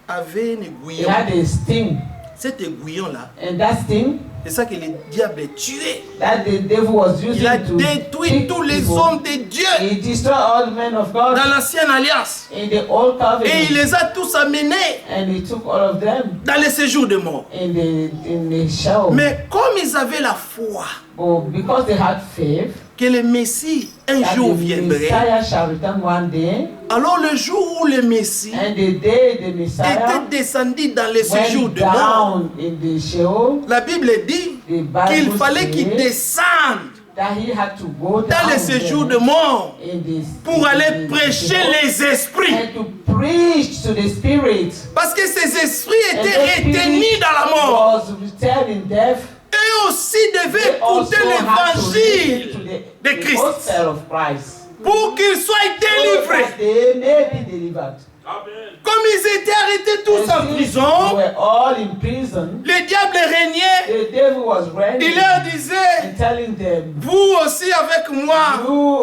Avait un He aiguillon. had a sting, Cet aiguillon là, and that sting c'est ça que le diable a tué. that the devil was using Il a to détruit kick tous les people. hommes de Dieu He destroyed all the men of God dans l'ancienne alliance. in the old Et il covenant, les a tous amenés and he took all of them dans les séjours de mort. in the shell. Mais comme ils avaient la foi But because they had faith que le Messie un that jour the viendrait, Messiah shall return one day, alors le jour où le Messie and the day the Messiah était descendu dans les séjours went de mort, down in the Sheol, la Bible dit the Bible qu'il fallait qu'il says descende that he had to go dans down les séjours there de mort in this, pour aller prêcher les esprits. and to preach to the spirit. Parce que ces esprits And étaient the retenus spirit dans la mort. was returned in death. Eux aussi devaient They also écouter had to listen to l'évangile de the Christ gospel of Christ, pour qu'ils soient so délivrés. that they may be delivered. Comme ils étaient arrêtés tous en And since they prison, were all in prison. le diable régnait. The devil was ready Il leur disait, and telling them, vous aussi avec moi,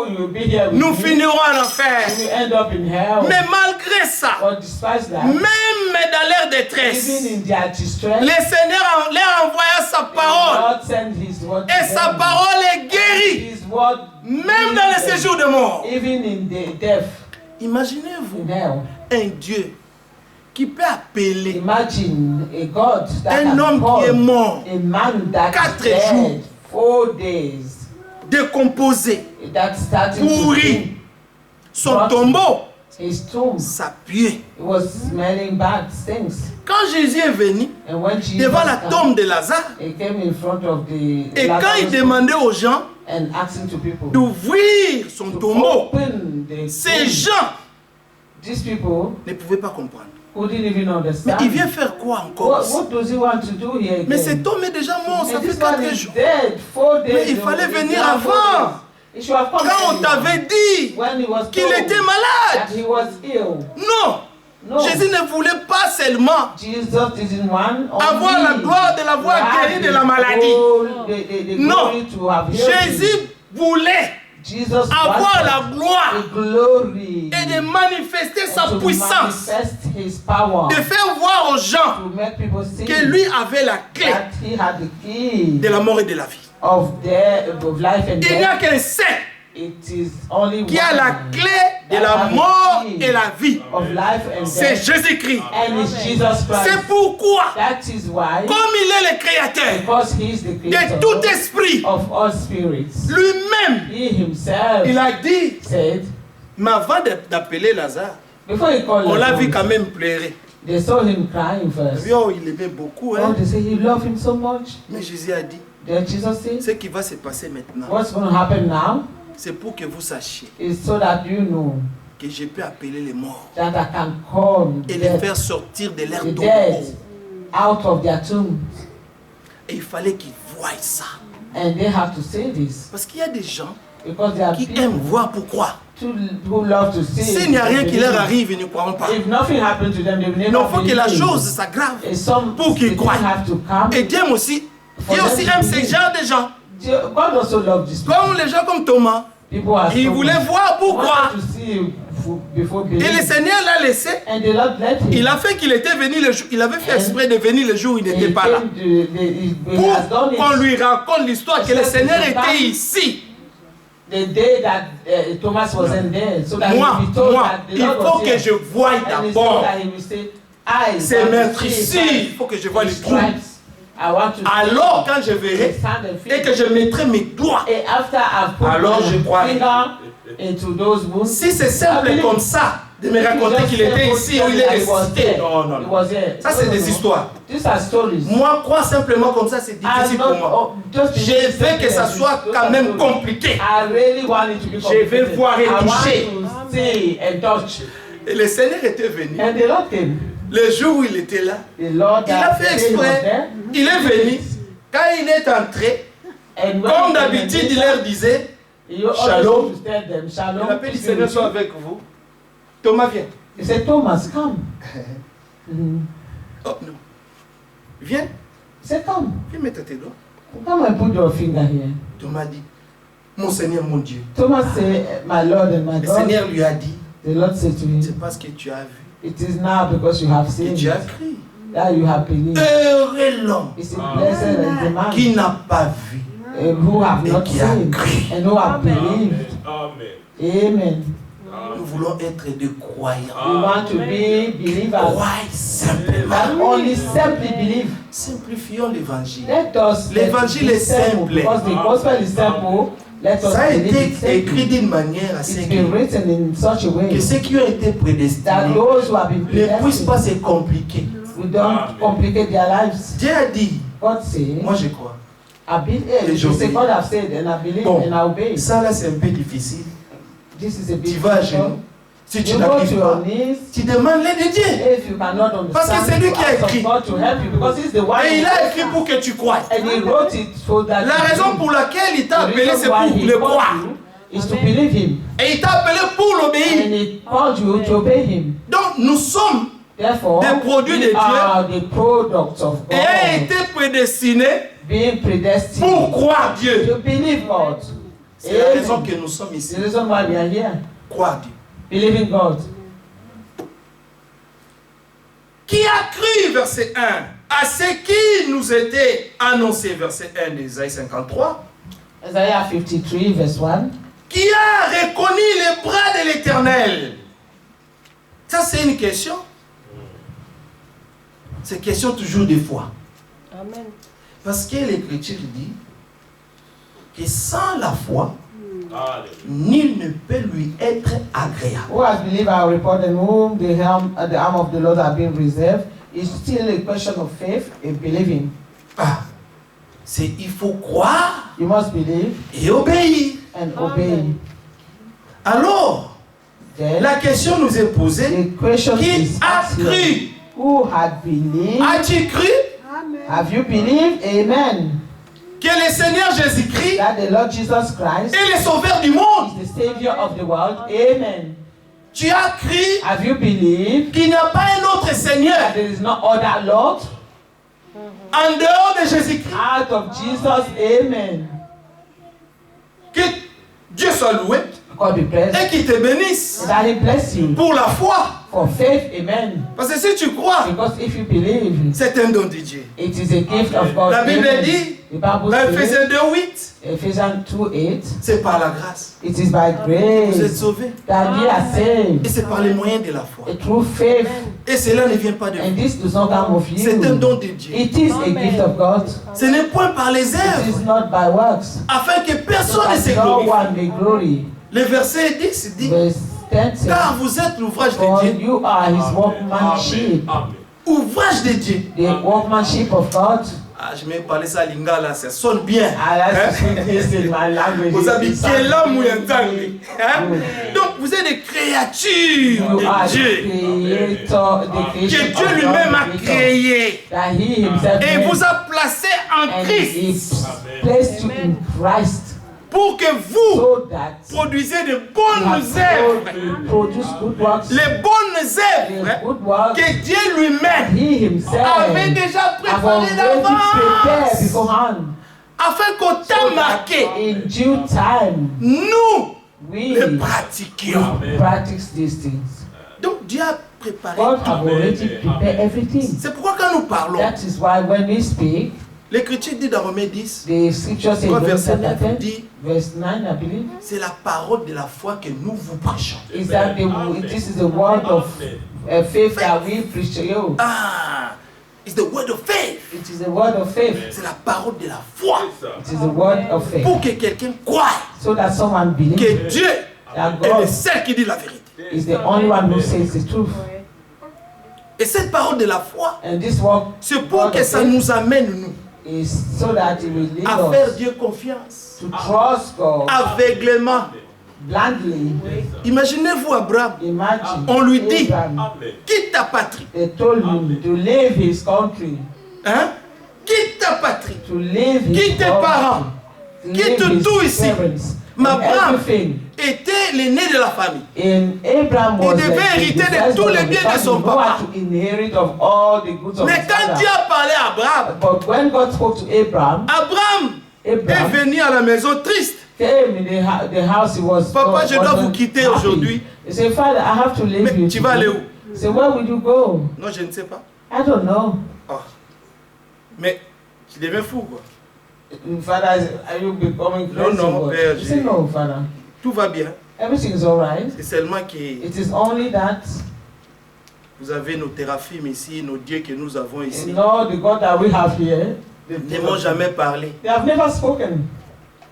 you'll be here with nous me. finirons en enfer. You will end up in hell. Mais malgré ça, But despite that, même dans leur détresse, even in their distress, le Seigneur leur envoya sa parole. God sent His word to Et sa them. parole est guérie, His word, même dans les séjours de mort. even in the death, Imaginez-vous in hell. un Dieu qui peut appeler Imagine a God that un can homme qui est call mort, a man that 4 is jours. dead, 4 days, décomposé, that's starting to pourri. think. Son tombeau, His tomb, ça puait. it was smelling bad things. Quand Jésus est venu And when Jesus devant la came, tombe de Lazare, he came in front of the et quand il Lazarus demandait aux gens and asking to people d'ouvrir son to tombeau, open the ces tomb. gens These people ne pouvaient pas comprendre. couldn't even Mais understand. il vient faire quoi encore ici? What does he want to do here again? Mais cet homme est déjà mort, ça And fait this man 4 is jours. dead, 4 days. Mais il fallait ago. venir He's now 4 avant. days. He should have come Quand on earlier. t'avait dit When he was qu'il told était that malade, he was ill. non, No, Jésus ne voulait pas seulement Jesus didn't want avoir la gloire de l'avoir guéri de la maladie. The Non. glory to have healed him. Jésus voulait Jesus avoir wanted la gloire the glory et de manifester sa to puissance, manifest his power, de faire voir aux gens to make people see que lui avait la clé that he had the key de la mort et de la vie. of life and Il n'y a death. qu'un seul It is only qui a one la clé de la mort et la vie. of life and C'est death, Jésus-Christ. and it's Jesus Christ. C'est pourquoi, That is why, comme il est le créateur because he is the de creator tout esprit, of all spirits, lui-même, he himself il a dit, said, mais avant d'appeler Lazare, before he called on l'a vu Lazarus, quand même pleurer. they saw him crying first. Oh, il aimait beaucoup, Oh, hein? they say he loved him so much. Mais Jésus a dit, Then Jesus said, ce qui va se passer maintenant, what's going to happen now c'est pour que vous sachiez is so that you know que je peux appeler les morts that I can call et les death, faire sortir de leur the tombeau. dead out of their tombs. Et il fallait qu'ils voient croient ça. And they have to say this. Parce qu'il y a des gens Because there are qui people aiment voir pourquoi. who love to see. S'il n'y a rien qui leur arrive, ils ne croiront pas. If nothing happened to them, they will never Non, il faut que la believe. chose s'aggrave And some pour qu'ils things croient. have to come. Et Dieu aussi, Dieu aussi aime ces genres de gens. God also loves this. Comme les gens comme Thomas. People are Il voulait voir pourquoi. to see before Et le believing. Seigneur l'a laissé. And the Lord let him. Il a fait qu'il était venu le jour. Il avait fait exprès de venir le jour où il n'était pas là. he Pour has done qu'on it lui raconte l'histoire que le Seigneur était ici. the day that Thomas wasn't there, so that Moi, he will be told moi, that the il Lord faut was que here. je voie And it's so d'abord that he will say, I ces want to maîtres see ici. his Il faut que je voie les stripes. trous. I want to Alors, quand je see verrai his hand and et feet. que je mettrai mes doigts, And after I've put Alors, je my croirai. finger into those wounds, si c'est simple comme ça, de me raconter qu'il était ici ou il est ressuscité. Non, non, He non. was here. Ça, c'est No, no, des no. histoires. These are stories. Moi, croire simplement comme ça, c'est difficile pour moi. Je veux que ça soit quand même compliqué. I really want it to be Je vais complicated. voir et I want toucher. to see and touch. Et le Seigneur était venu. And the Lord came. Le jour où il était là, The Lord il a fait exprès. Il est venu. Quand il est entré, comme d'habitude, il leur disait, Shalom. Shalom. La paix du Seigneur soit avec vous. Thomas, viens. He said, Thomas, come. Oh non. Viens. He said, come. Viens mettre tes doigts. Come and put your finger here. Thomas dit, mon Seigneur, mon Dieu. Thomas said, my Lord and my Le God. Seigneur lui a dit, The Lord said to him, c'est parce que tu as vu it is now because you have que seen tu as it cru. that you have believed. Heureux l'homme He said, blessed is the man qui n'a pas vu. who have Et not qui a seen cru. and who have believed. Amen. Amen. Nous voulons être des croyants. We want to be believers Croyez simplement. that only simply believe. Simplifions l'évangile. Let us L'évangile be est simple. because the gospel is simple. Let us Ça a believe it été écrit simply. d'une manière assez It's been written in such a que way ceux qui ont été that prédestinés those who have been ne puissent pas predestined, se compliquer. we don't complicate their lives. Dieu a dit, God say, moi je crois. I believe. You say God have said, and I believe Bon, and I obey. ça là c'est un peu difficile. This is a Tu big vas à issue. genoux. Si tu You go to n'arrives your pas, knees. tu demandes l'aide de Dieu. If you cannot understand, Parce que c'est lui qui a you ask écrit. God to help you because he's the one. Et il who a wrote écrit it. pour que tu croies. And he wrote it so that La you raison believe. pour laquelle il t'a The appelé, reason c'est why pour he le called croire. you is to believe him, Et il t'a appelé pour l'obéir. and he called you to obey him. Donc nous sommes Therefore, des produits de we Dieu are the products of et a God, été prédestinés being predestined pour croire Dieu. to believe God. C'est la raison Amen. que nous sommes ici. The reason why we are here, Croire Dieu. believing God. Qui a cru, verset 1, à ce qui nous était annoncé, verset 1 d'Ésaïe 53, Isaiah 53 verse 1. qui a reconnu les bras de l'Éternel. Ça, c'est une question. C'est question toujours de foi. Amen. Parce que l'Écriture dit que sans la foi, Alléluia. nul ne peut lui être agréable. Who has believed our report and whom the arm of the Lord have been reserved is still a question of faith and believing. Ah, il faut croire You must believe et obéir. and obey. Alors, Then la question nous est posée, the question qui is a asked here, cru? who had believed? As-tu cru Have you believed? Amen. que le Seigneur Jésus-Christ That the Lord Jesus Christ est le sauveur du monde? is the Savior of the world. Amen. Tu as cru Have you believed qu'il n'y a pas un autre that Seigneur there is no other Lord en dehors de Jésus-Christ? out of Jesus? Amen. Que Dieu soit loué God be praised. et qu'il te bénisse That He bless you pour la foi. for faith. Amen. Parce que si tu crois, Because if you believe, c'est un don de Dieu. it is a gift of God. La Bible Amen. dit, The Bible dans says, Ephésiens 2:8, Ephesians 2:8, c'est par la grâce. it is by Vous êtes grace sauvés. that ye are Et saved c'est par les moyens de la foi. through faith, Et cela ne vient pas de and vous. this does not come of C'est un you. don de Dieu. It is a gift of God. Ce n'est point par les It is œuvres, not by works, afin que so personne ne se that no glorifie. one may glory. Le verset 10 dit, Verse 10 says, car vous êtes l'ouvrage for de Dieu. you are His workmanship, Amen. Ouvrage de Dieu. the workmanship of God. Ah, je vais parler ça à Lingala, ça sonne bien. Vous habitez là, donc vous êtes des créatures de Dieu. Que Dieu lui-même a créé. Et vous a placé en Christ. Pour que vous produisez de bonnes œuvres. Les bonnes œuvres que Dieu lui-même avait déjà préparées d'avance. Afin qu'au temps marqué, nous les pratiquions. Donc Dieu a préparé tout. C'est pourquoi quand nous parlons, l'Écriture dit dans Romains 10, verset 9, dit, c'est la parole de la foi que nous vous prêchons. This is the word of faith that we preach to you. Ah, it's the word of faith. It is the word of faith. C'est la parole de la foi. It is the word of faith. Pour que quelqu'un croie So that someone believes que Dieu that est God le seul qui dit la vérité. is the only one who says the truth. Et cette parole de la foi, And this word c'est pour que ça nous amène, nous, is so that it will lead à faire us Dieu confiance. to trust God Aveuglément. blindly. Imaginez-vous Abraham. Imagine On lui dit, Abraham, quitte ta patrie. they told him to leave his country, Hein? Quitte ta patrie. to leave his Quitte tes country, parents. to Quitte leave tout his ici. parents, Mais and Abraham everything. était l'aîné de la famille. And Abraham Il was devait the hériter de firstborn tous les of the biens de family son who papa. had to inherit of all the goods of Mais his quand Dieu father. a parlé à Abraham, But when God spoke to Abraham, Abraham est Abraham venu à la maison triste. came in the house. He was Papa, je dois wasn't vous quitter happy. aujourd'hui. He said, Father, I have to leave Mais you. tu vas aller où? He said, where will you go? Non, je ne sais pas. I don't know. Oh. Mais tu deviens fou, quoi. Father, are you becoming crazy? non, Père, He said, no, Father. Tout va bien. Everything is all right. C'est seulement que It is only that vous avez nos théraphim ici, nos dieux que nous avons ici. in all the God that we have here, Ne m'ont jamais parlé. they have never spoken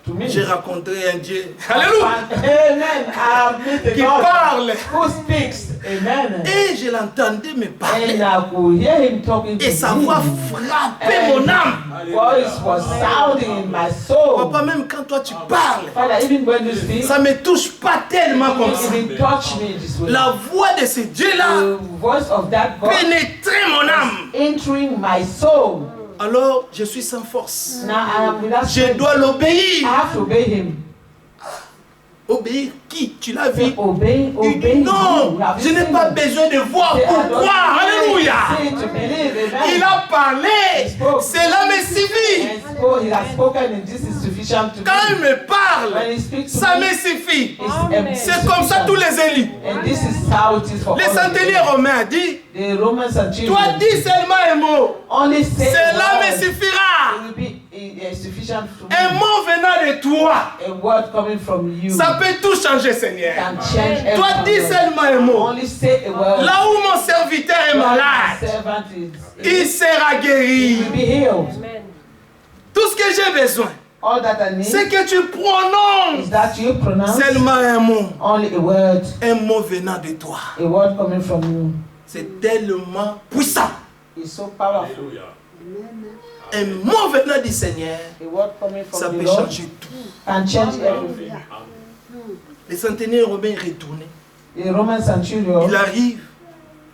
to me. J'ai rencontré un Dieu. Alléluia. Amen. I have met a Qui God parle. who speaks. Amen. Et je l'entendais me parler. And I could hear him talking to Et sa me. voix frappait mon âme. Voice was sounding in my soul. Papa, même quand toi tu parles, Father, even when you speak, ça me touche pas tellement comme ça. it touched me this way. La voix de ce Dieu-là The voice of that God pénétrait mon âme. entering my soul. Alors, je suis sans force. Now I am without Je strength. dois I l'obéir. have to obey him. Obéir qui? Tu l'as vu? Obey, Il obey. dit non, you. Have je you n'ai seen pas it? besoin de voir Say, I pour don't croire. need Alléluia. to see to believe. Amen. Il a parlé. spoke. Cela me suffit. And so he has spoken and this is sufficient to Quand il me. me parle, When he speaks to ça me, me suffit. it's C'est comme ça tous les élus. And this is how it is for Les all of centeniers them. romains a dit, The Romans and toi children dis seulement un mot. only say Cela a me word. suffira. It will be sufficient to Un me. mot venant de toi, A word coming from you ça peut tout changer, Seigneur. can change Toi dis everything. seulement un mot. Only say a word. Là où mon serviteur est When my malade, servant il sera he guéri. will be healed. Tout ce que j'ai besoin, All that I need c'est que tu is prononces that you pronounce seulement un mot. only a word Venant de toi. coming from you. C'est tellement puissant. It's so powerful. Un mot venant du Seigneur, A word coming ça from peut the Lord changer tout. can change everything. Les centenaires romains retournaient. The Roman centurion Il arrive,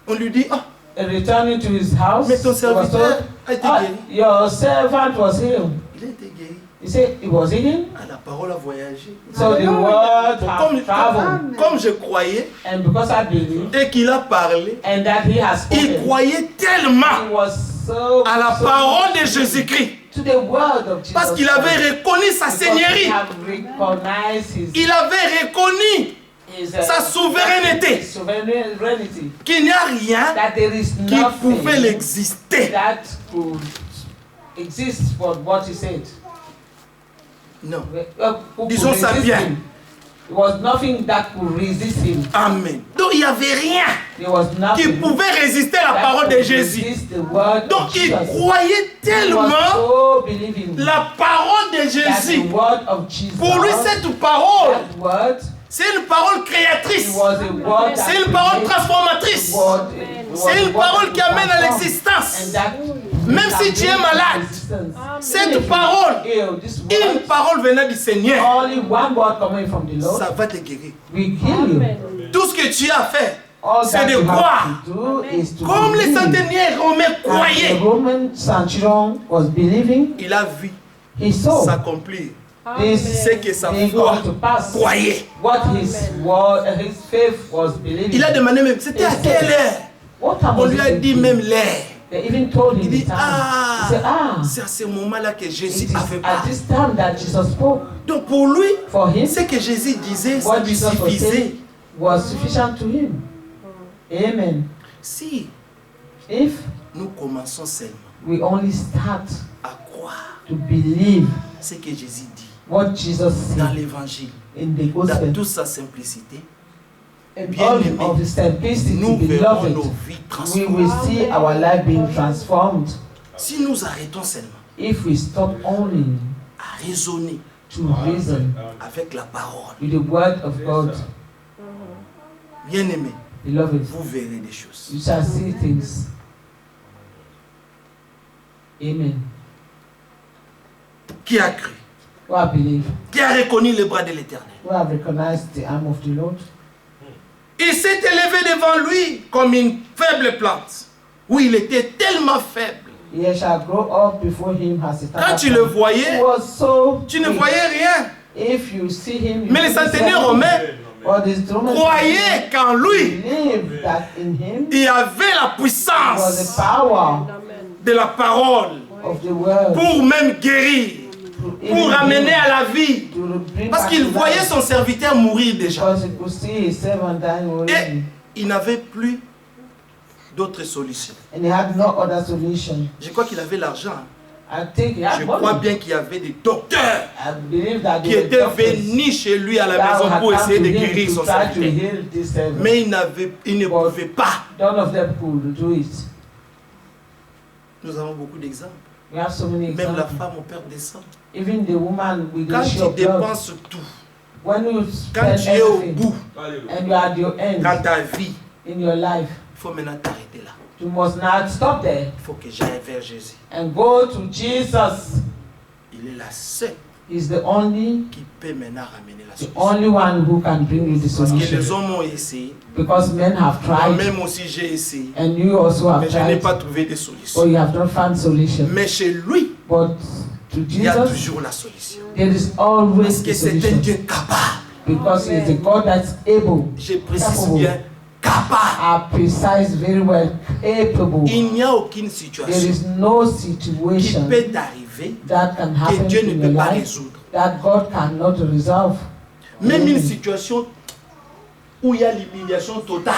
on lui dit, ah, returning to his house, mais ton he was serviteur told, a été "Ah, guéri. your servant was healed." Il a été guéri. He said, "It was healed." Ah, la parole a voyagé. So the word has traveled, Comme je croyais and because I believe, et qu'il a parlé, and that he has il spoken, croyait tellement he was so à la parole de Jésus-Christ to the word of Jesus parce qu'il avait Christ, reconnu sa because he seigneurie. had recognized his Il avait reconnu sa souveraineté, sovereignty, qu'il n'y a rien that there is qui pouvait nothing l'exister. that could exist for what he said. Non. Who could Disons ça resist bien. him. There was nothing that could resist him. Amen. Donc il n'y avait rien There was qui nothing pouvait résister à la that parole de could Jésus. resist the word Donc of il Jesus. croyait He was tellement so believing la parole de that Jésus. the word of Jesus, Pour lui, cette parole, that word, c'est une parole it créatrice. was a word that C'est une parole created, transformatrice. it was C'est a une word parole that qui amène à transformed, l'existence. and that Même si tu es malade, cette parole, une parole venant du Seigneur, only one word coming from the Lord, ça va te guérir. will heal you. Tout ce que tu as fait, All c'est that de you croire. have to do is to Comme les believe. centeniers romains And the croyaient, Roman centurion was believing. il a vu He saw s'accomplir this ce que sa thing foi going to pass. croyait. What his word, his faith was believing. Il a demandé même, c'était à quelle heure? What time On was lui a it? dit même l'heure. They even told Il him dit, the time. He said, c'est à ce moment-là que it Jésus is a fait at part. this time that Jesus spoke. Donc pour lui, For him, ce que Jésus disait, ça what lui Jesus was suffisait. saying was sufficient to him. Amen. Si If nous commençons seulement we only start à croire to believe ce que Jésus dit what Jesus dans said l'évangile, in the dans gospel, toute sa simplicité, in bien all aimé, of the simplicity, nous verrons beloved, nos vies we transformées. will see our life being transformed Si nous arrêtons seulement if we stop only à raisonner to reason avec la parole, with the word of God. bien aimé, Beloved, vous verrez des choses. you shall see things. Amen. Qui a cru? Who have believed, Qui a reconnu le bras de l'Éternel? who have recognized the arm of the Lord. Il s'est élevé devant lui comme une faible plante. Oui, il était tellement faible. He shall grow up before him as a Quand tu le He voyais, was so tu ne weak. voyais rien. If you see him, you Mais les see centeniers something. romains Or the Roman croyaient qu'en lui, believe that in him il y avait la was puissance the power de la parole of the word pour même guérir, to pour even ramener heal, à la vie. to bring Parce back qu'il to voyait life. son serviteur mourir déjà. Because he could see his servant dying Et already. il n'avait plus d'autre solution. And he had no other solution. Je crois qu'il avait l'argent. I think he had Je crois money. bien qu'il y avait des docteurs I believe that qui they were étaient doctors venus chez lui à la that maison had pour come essayer to de him guérir to son try to serviteur. heal this servant. Mais il ne pouvait pas. None of them could do it. Nous avons beaucoup d'exemples. We have so many Même la examples. femme au père des sangs. Even the woman with Quand the issue tu of blood. dépenses tout, When you quand spend tu es au everything bout, and you are at your end dans ta vie, in your life, il faut maintenant t'arrêter là. you must not stop there Il faut que j'aille vers Jésus. and go to Jesus. Il est la seule He's the only qui peut maintenant ramener la the solution. only one who can bring you the Parce que les solution. hommes ont essayé. Because men have tried Moi-même aussi j'ai essayé. and you also have Mais je n'ai tried, pas trouvé de or solution. you have not found solution. Mais chez lui, But to il y a Jesus, toujours la solution. there is Parce always que a c'est un solution. Dieu capable. Because he is a God that's able, Je précise bien, capable. are precise, very well capable. Il n'y a aucune There situation is no qui situation peut arriver that can que happen Dieu in ne your peut pas life résoudre. that God cannot resolve. Même une situation où il y a l'humiliation totale.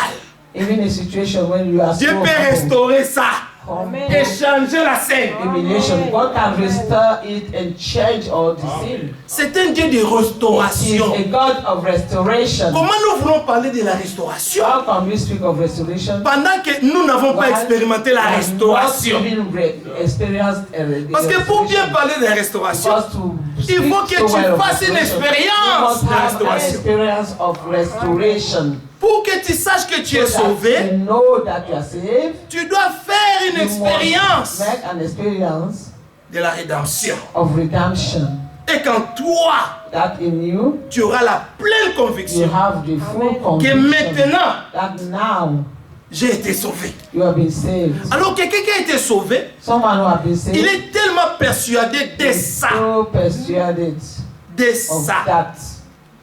Even a situation when you are Dieu so peut humble, restaurer ça humble, et changer la scène. humiliation, God can restore it and change all the sin. C'est un Dieu de He is restauration. a God of restoration. Comment nous voulons parler de la restauration How can we speak of restoration? pendant que nous n'avons pas expérimenté la restauration? Parce que pour bien parler de la restauration, il faut que tu fasses une expérience de restauration. Experience of restoration. Pour que tu saches que tu es So that sauvé, you know that you are saved. tu dois faire une You must expérience make an experience de la rédemption. of redemption. Et qu'en toi, That in you, tu auras la pleine you conviction have the full que conviction maintenant, that now j'ai été sauvé. you have been saved. Alors quelqu'un qui a été sauvé, Someone who has been saved il est tellement persuadé de is ça, so persuaded de of ça. that,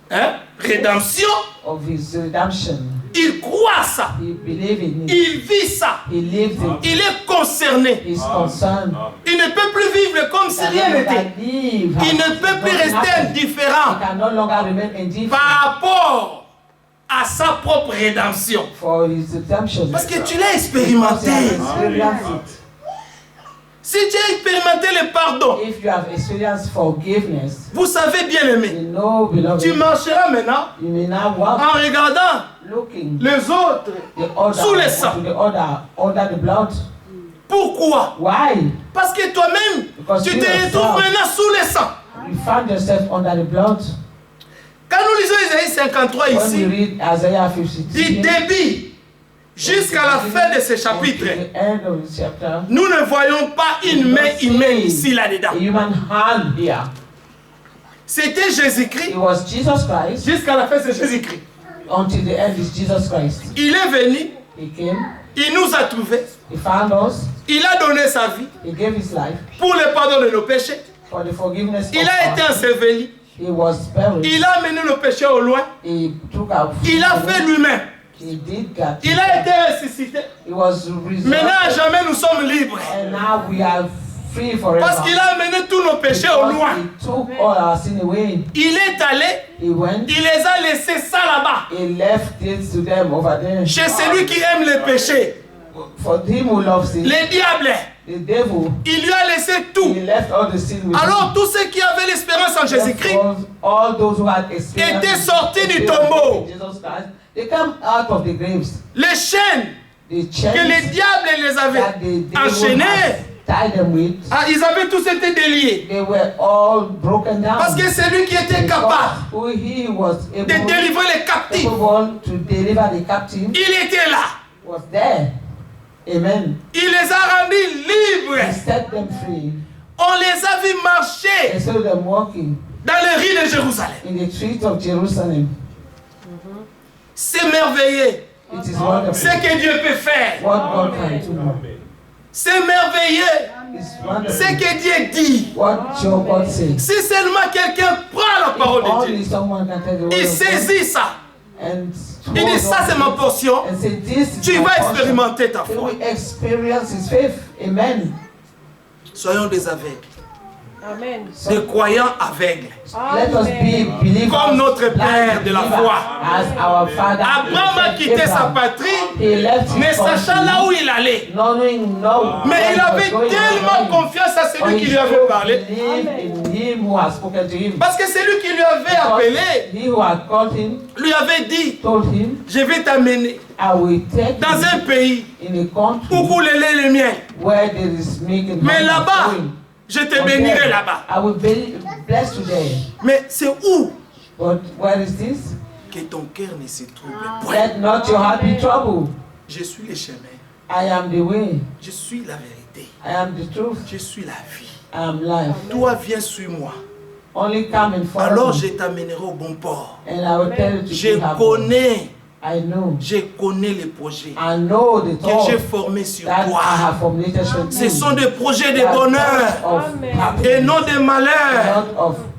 Hein? Rédemption, of his redemption. il croit ça, He believes in it. il vit ça, He lives it. il est concerné. He is concerned. Il ne peut plus vivre comme si rien n'était. Il ne peut plus rester He indifférent can no longer remain indifferent par rapport à sa propre rédemption. for his redemption. Parce que tu l'as Because expérimenté. he has experienced it. Si tu as expérimenté le pardon, If you have experienced forgiveness, vous savez bien aimé, you know, beloved, tu marcheras maintenant you may now walk en regardant looking les autres the order sous le sang. to the order under the blood. Pourquoi? Why? Parce que toi-même, Because tu you te yourself- retrouves maintenant sous le sang. You find yourself under the blood. Quand nous lisons Isaïe 53 When we ici, read Isaiah du 53, début jusqu'à la fin de ce chapitre, nous ne voyons pas une main humaine ici, là-dedans. C'était Jésus-Christ. Jusqu'à la fin, c'est Jésus-Christ. Il est venu. Il nous a trouvés. Il a donné sa vie pour le pardon de nos péchés. Il a été enseveli. Il a mené nos péchés au loin. Il a fait lui-même. Il a été ressuscité. Maintenant, à jamais, nous sommes libres. Parce qu'il a mené tous nos péchés au loin. Il est allé, il les a laissés ça là-bas. Chez celui qui aime les péchés, les diables, il lui a laissé tout. Alors tous ceux qui avaient l'espérance en Jésus-Christ étaient sortis du tombeau. Les chaînes que les diables les avaient enchaînés, ils avaient tous été déliés. Parce que c'est lui qui était capable de délivrer les captifs. Il était là. Amen. Il les a rendus libres. On les a vus marcher dans les rues de Jérusalem. C'est merveilleux. Ce que Dieu peut faire. C'est merveilleux. Ce que Dieu dit. Si seulement quelqu'un prend la parole de Dieu, il saisit ça. Il dit ça c'est ma portion. Tu vas expérimenter ta foi. Soyons des aveugles. Amen. Des croyants aveugles. Amen. Comme notre Père de la foi. Abraham a quitté sa patrie, ne sachant là où il allait. Mais il avait tellement confiance à celui qui lui avait parlé. Parce que celui qui lui avait appelé, lui avait dit, je vais t'amener dans un pays où coule le lait et le miel. Mais là-bas, je te bénirai là-bas. Mais c'est où que ton cœur ne se trouble point. Je suis le chemin. Je suis la vérité. Je suis la vie. Toi, viens sur moi. Alors je t'amènerai au bon port. Je connais les projets que j'ai formés sur toi. Ce sont des projets de bonheur et non de malheur.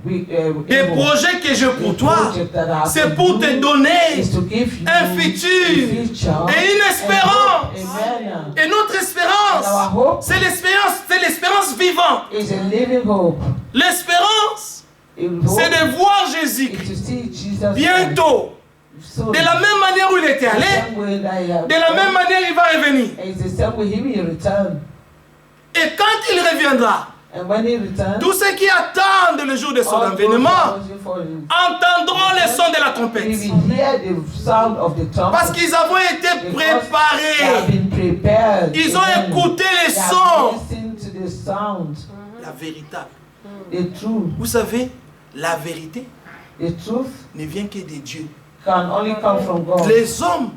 Des projets que j'ai pour toi, c'est pour te donner un futur et une espérance. Et notre espérance, c'est l'espérance vivante. L'espérance, c'est de voir Jésus bientôt. De la même manière où il était allé, de la même manière il va revenir. Et quand il reviendra, tous ceux qui attendent le jour de son avènement entendront le son de la trompette. Parce qu'ils avaient été préparés. Ils ont écouté les sons. La véritable. Vous savez, la vérité ne vient que de Dieu. Les hommes,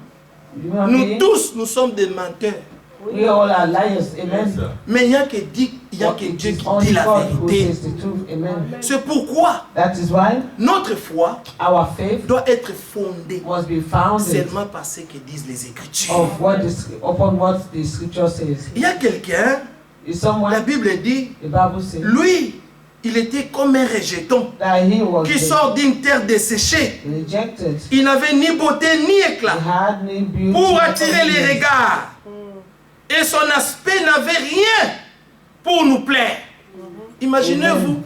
nous tous, nous sommes des menteurs. Mais il n'y a que Dieu qui dit la vérité. C'est pourquoi notre foi doit être fondée seulement par ce que disent les Écritures. Il y a quelqu'un, la Bible dit, lui, il était comme un rejeton qui sort d'une terre desséchée. Il n'avait ni beauté ni éclat pour attirer les regards. Et son aspect n'avait rien pour nous plaire. Imaginez-vous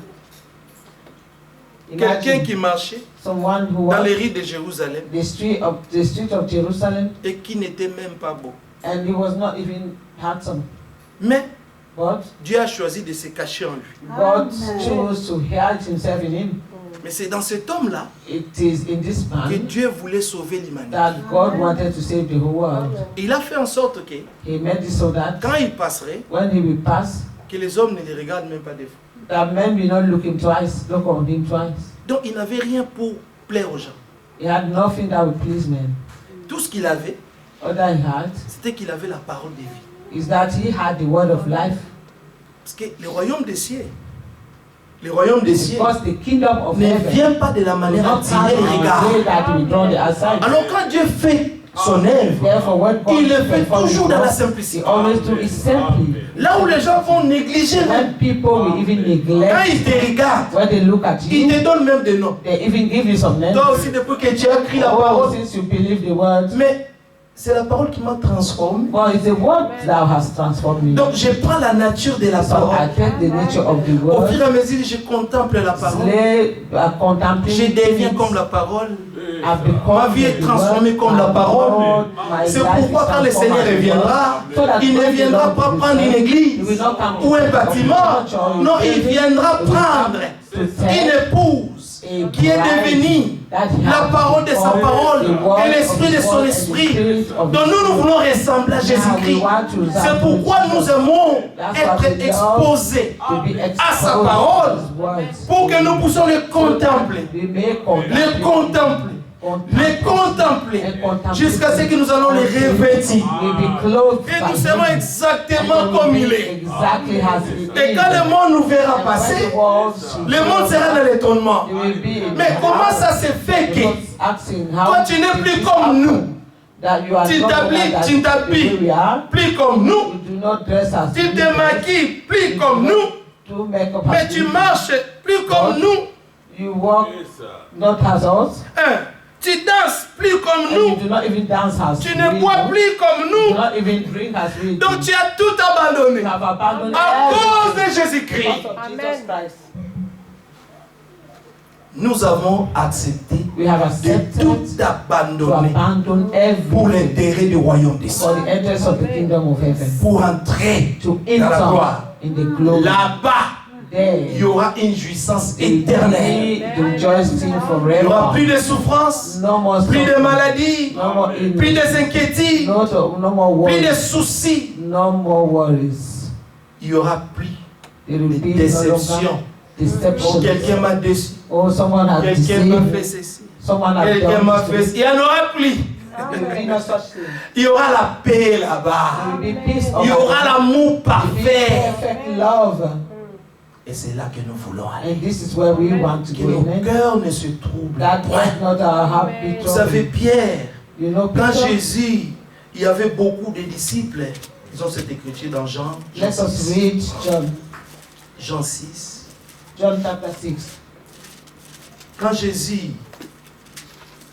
quelqu'un qui marchait dans les rues de Jérusalem et qui n'était même pas beau. Mais Dieu a choisi de se cacher en lui. Mais c'est dans cet homme-là que Dieu voulait sauver l'humanité. Il a fait en sorte que quand il passerait, que les hommes ne les regardent même pas des fois. Donc il n'avait rien pour plaire aux gens. Tout ce qu'il avait, c'était qu'il avait la parole de vie. Is that he had the word of life. Parce que le royaume des cieux, le royaume des cieux the kingdom of ne heaven vient pas de la manière à tirer les regards. Alors quand Dieu fait son œuvre, il le fait toujours dans la simplicité. Là où les gens vont négliger, when people will even neglect, quand ils te regardent, when they look at ils you, te donnent même des noms. they even give you some names. Toi aussi, depuis que tu as écrit la parole, Since you believe the word, mais c'est la parole qui m'a transformé. well, it's the word that has transformed me. Donc je prends la nature de la So parole. I take the nature of the Au word, fur et à mesure que je contemple la parole, je deviens comme la parole. Ma vie est transformée comme la parole. C'est pourquoi quand le Seigneur reviendra, il ne viendra pas prendre une église ou un bâtiment. Non, il viendra prendre une épouse qui est devenue la parole de sa parole et l'esprit de son esprit. Donc nous voulons ressembler à Jésus-Christ. C'est pourquoi nous aimons être exposés à sa parole pour que nous puissions le contempler. Le contempler. Les contempler jusqu'à ce que nous allons les revêtir et nous serons exactement comme il est. Et quand le monde nous verra passer, le monde sera dans l'étonnement. Mais comment ça se fait que toi tu n'es plus comme nous? Tu t'habilles plus comme nous, tu te maquilles plus comme nous, mais tu marches plus comme nous. You walk not as us. Tu danses plus comme nous. You do not even dance as tu ne bois plus comme nous. You do not even drink as we donc tu as tout abandonné. You have abandoned à cause de Jésus-Christ. Nous avons accepté de tout abandonner pour l'intérêt du royaume des cieux. Pour entrer dans la gloire. Là-bas, il y aura une jouissance éternelle. Il n'y aura plus de souffrance, plus de maladies, plus d'inquiétudes, plus de soucis. Il n'y aura plus de déception. Oh, quelqu'un m'a déçu. Quelqu'un m'a fait ceci. Quelqu'un m'a fait ceci. Il n'y en aura plus. Il y aura la paix là-bas. Il y aura l'amour parfait. Et c'est là que nous voulons aller. Que nos cœurs ne se troublent point. Vous savez, Pierre, quand Jésus, il y avait beaucoup de disciples. Ils ont cette écriture dans Jean. Jean 6. John chapter 6. Quand Jésus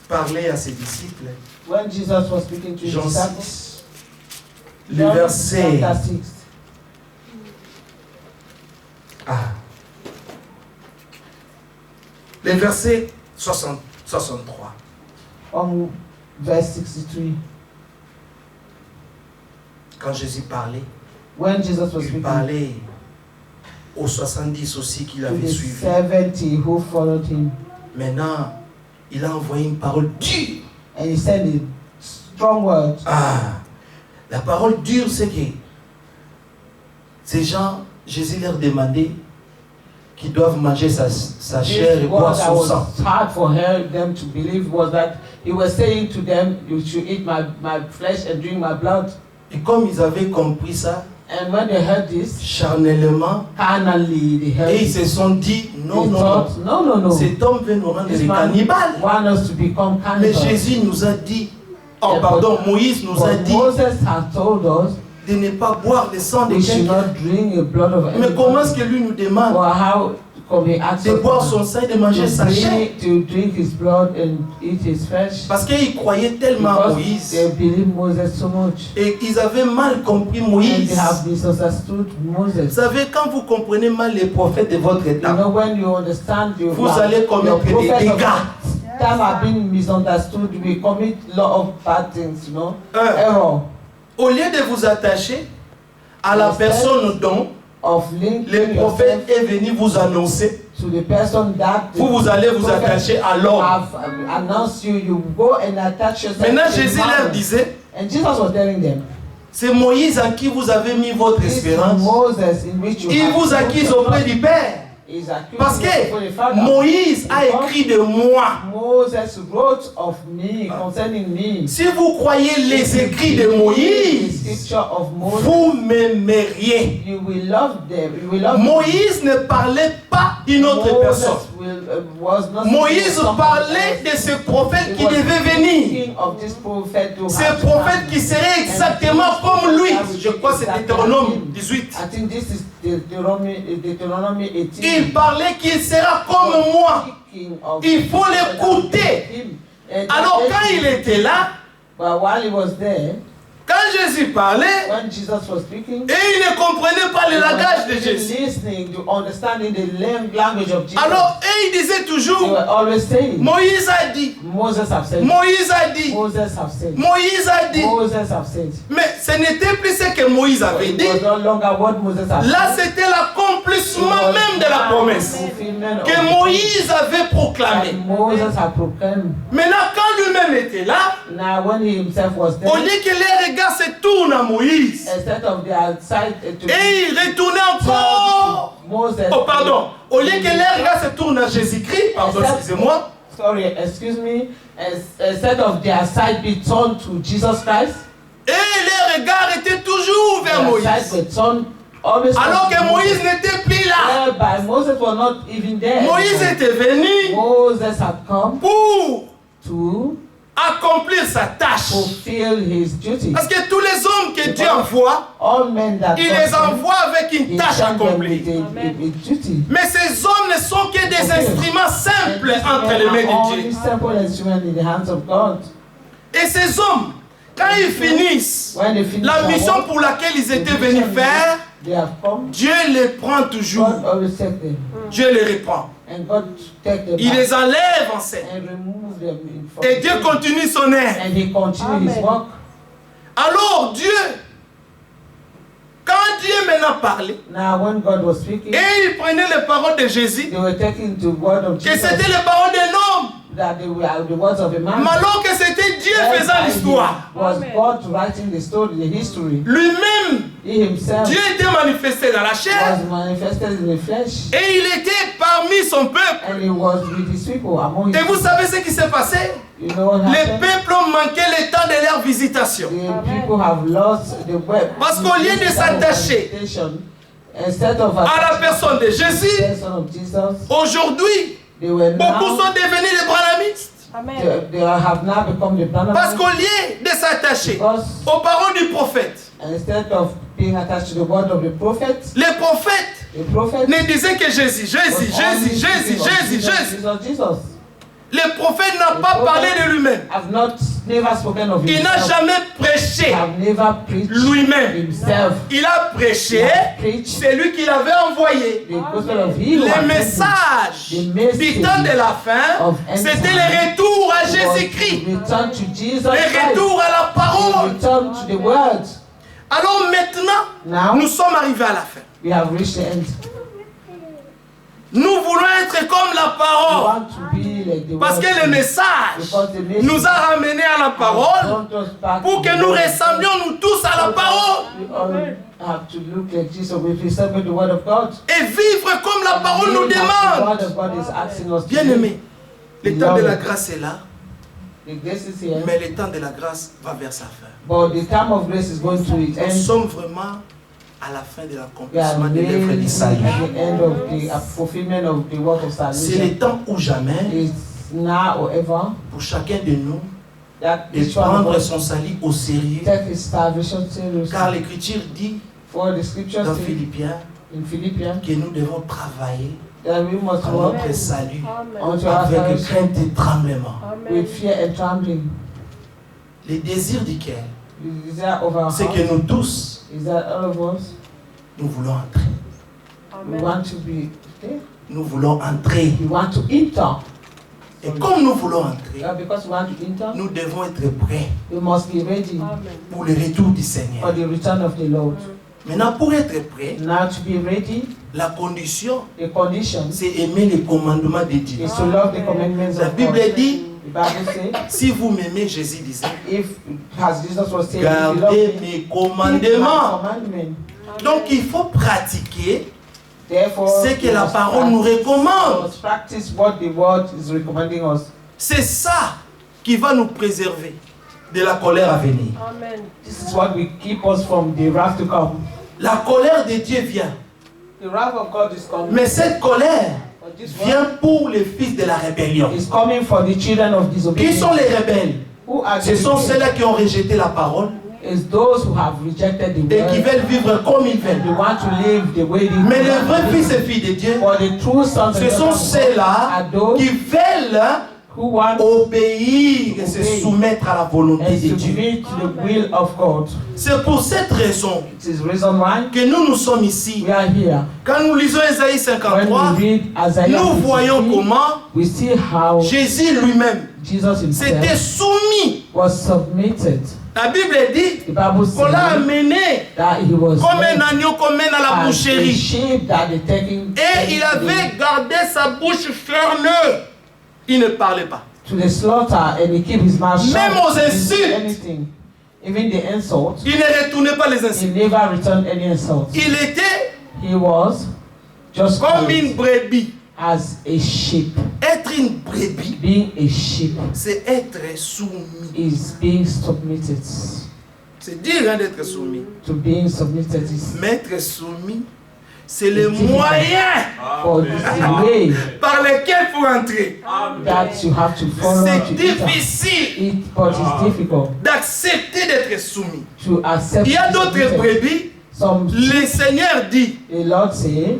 parlait à ses disciples, when Jesus was speaking to his Jean disciples, 6, le verset 6. Le verset 63. Verse 63. Quand Jésus parlait, when Jesus was il parlait aux 70 aussi qu'il avait suivi. 70 who followed him. Maintenant, il a envoyé une parole dure. And he said a strong word. La parole dure, c'est que ces gens, Jésus leur demandait qu'ils doivent manger sa chair et boire son sang. What was hard for them to believe was that he was saying to them, you should eat my flesh and drink my blood. Et comme ils avaient compris ça, and when they heard this, charnellement, carnally, they heard et ils se sont dit, non, cet homme veut nous rendre des cannibales. Mais Jésus nous a dit, Moïse nous a dit, de ne pas boire le sang de quelqu'un. Mais comment est-ce que lui nous demande de boire son sang et de manger sa chair? Parce qu'ils croyaient tellement à Moïse. Et ils avaient mal compris Moïse. Vous savez, quand vous comprenez mal les prophètes de votre état, vous allez commettre des dégâts. Au lieu de vous attacher à la personne dont le prophète est venu vous annoncer, vous allez vous attacher à l'homme. Maintenant Jésus leur disait, c'est Moïse à qui vous avez mis votre espérance. Il vous acquise auprès du Père. Parce que Moïse a écrit de moi. Moses wrote of me, concerning me. Si vous croyez les écrits de Moïse, vous m'aimeriez. You will love them. You will love Moïse ne parlait pas d'une autre personne. Moïse parlait de ce prophète qui devait venir. Ce prophète qui serait exactement comme lui. Je crois que c'est Deutéronome 18. Il parlait qu'il sera comme moi. Il faut l'écouter. Alors quand il était là, quand Jésus parlait, et il ne comprenait pas le langage de Jésus. Alors, et il disait toujours, Moïse a dit, Moïse a dit, Moïse a dit. Mais ce n'était plus ce que Moïse avait dit. Là, c'était l'accomplissement même de la promesse que Moïse avait proclamée. Maintenant, quand lui-même était là, au lieu que les regards se tournent à Moïse, et il retournait encore. Oh, pardon. Au lieu que les regards se tournent à Jésus-Christ, pardon, excusez-moi. Sorry, excuse me. Instead of their sight be turned to Jesus Christ. Et les regards étaient toujours vers Moïse. Alors que Moïse n'était plus là. Moïse était venu pour accomplir sa tâche. Parce que tous les hommes que Dieu envoie, il les envoie avec une tâche accomplie. Mais ces hommes ne sont que des instruments simples entre les mains de Dieu. Et ces hommes, quand ils finissent la mission pour laquelle ils étaient venus faire, Dieu les prend toujours. Dieu les reprend. Il les enlève en scène. Et Dieu continue son œuvre. Alors Dieu, quand Dieu maintenant parlait, et il prenait les paroles de Jésus, que c'était les paroles d'un homme. Alors que c'était Dieu faisant l'histoire. Lui-même, Dieu était manifesté dans la chair. Et il était parmi son peuple. Et vous savez ce qui s'est passé? Les peuples ont manqué le temps de leur visitation. Parce qu'au lieu de s'attacher à la personne de Jésus, aujourd'hui, beaucoup sont devenus les branhamistes. Parce qu'au lieu de s'attacher aux paroles du prophète, les prophètes ne disaient que Jésus, Jésus, Jésus, Jésus, Jésus, Jésus. Le prophète n'a pas parlé de lui-même. Il n'a jamais prêché lui-même. Il a prêché celui qu'il avait envoyé. Le message du temps de la fin, c'était le retour à Jésus-Christ. Le retour à la parole. Alors maintenant, nous sommes arrivés à la fin. Nous voulons être comme la parole. Parce que le message nous a ramenés à la parole pour que nous ressemblions nous tous à la parole. Et vivre comme la parole nous demande. Bien aimé, le temps de la grâce est là. Mais le temps de la grâce va vers sa fin. Nous sommes vraiment à la fin de l'accomplissement de l'œuvre du salut. C'est le temps ou jamais pour chacun de nous de prendre son salut au sérieux. Car l'Écriture dit dans Philippiens que nous devons travailler à notre salut avec crainte et tremblement. Le désir du cœur, c'est que nous tous, nous voulons entrer. Nous voulons entrer. Et comme nous voulons entrer, nous devons être prêts pour le retour du Seigneur. Maintenant, pour être prêt, la condition, c'est aimer les commandements de Dieu. La Bible dit, si vous m'aimez, Jésus disait, gardez mes commandements. Donc il faut pratiquer c'est que la parole nous recommande. C'est ça qui va nous préserver de la colère à venir. Amen. This is what will keep us from the wrath to come. La colère de Dieu vient. The wrath of God is coming. Mais cette colère vient pour les fils de la rébellion. Is coming for the children of disobedience. Qui sont les rebelles? Ce sont ceux-là qui ont rejeté la parole. Is those who have rejected the et qui veulent vivre comme ils veulent. They want to live the way they Mais les vrais fils et filles de Dieu, ce sont ceux-là qui veulent obéir et se soumettre à la volonté de Dieu. C'est pour cette raison que nous sommes ici. Quand nous lisons Ésaïe 53, nous voyons comment Jésus lui-même s'était soumis. La Bible dit qu'on l'a amené comme un agneau qu'on mène à la boucherie. Et il avait gardé sa bouche fermée. Il ne parlait pas. Même aux insultes. Il ne retournait pas les insultes. Il était comme une brebis. As a sheep. Être une brebis, being a sheep, c'est être soumis. Is being submitted. C'est dire d'être soumis. To being submitted is. Mais être soumis, c'est le moyen par lequel il faut entrer. That you have to follow. C'est difficile d'accepter d'être soumis. To accept. Il y a d'autres brebis. Le Seigneur dit. The Lord say.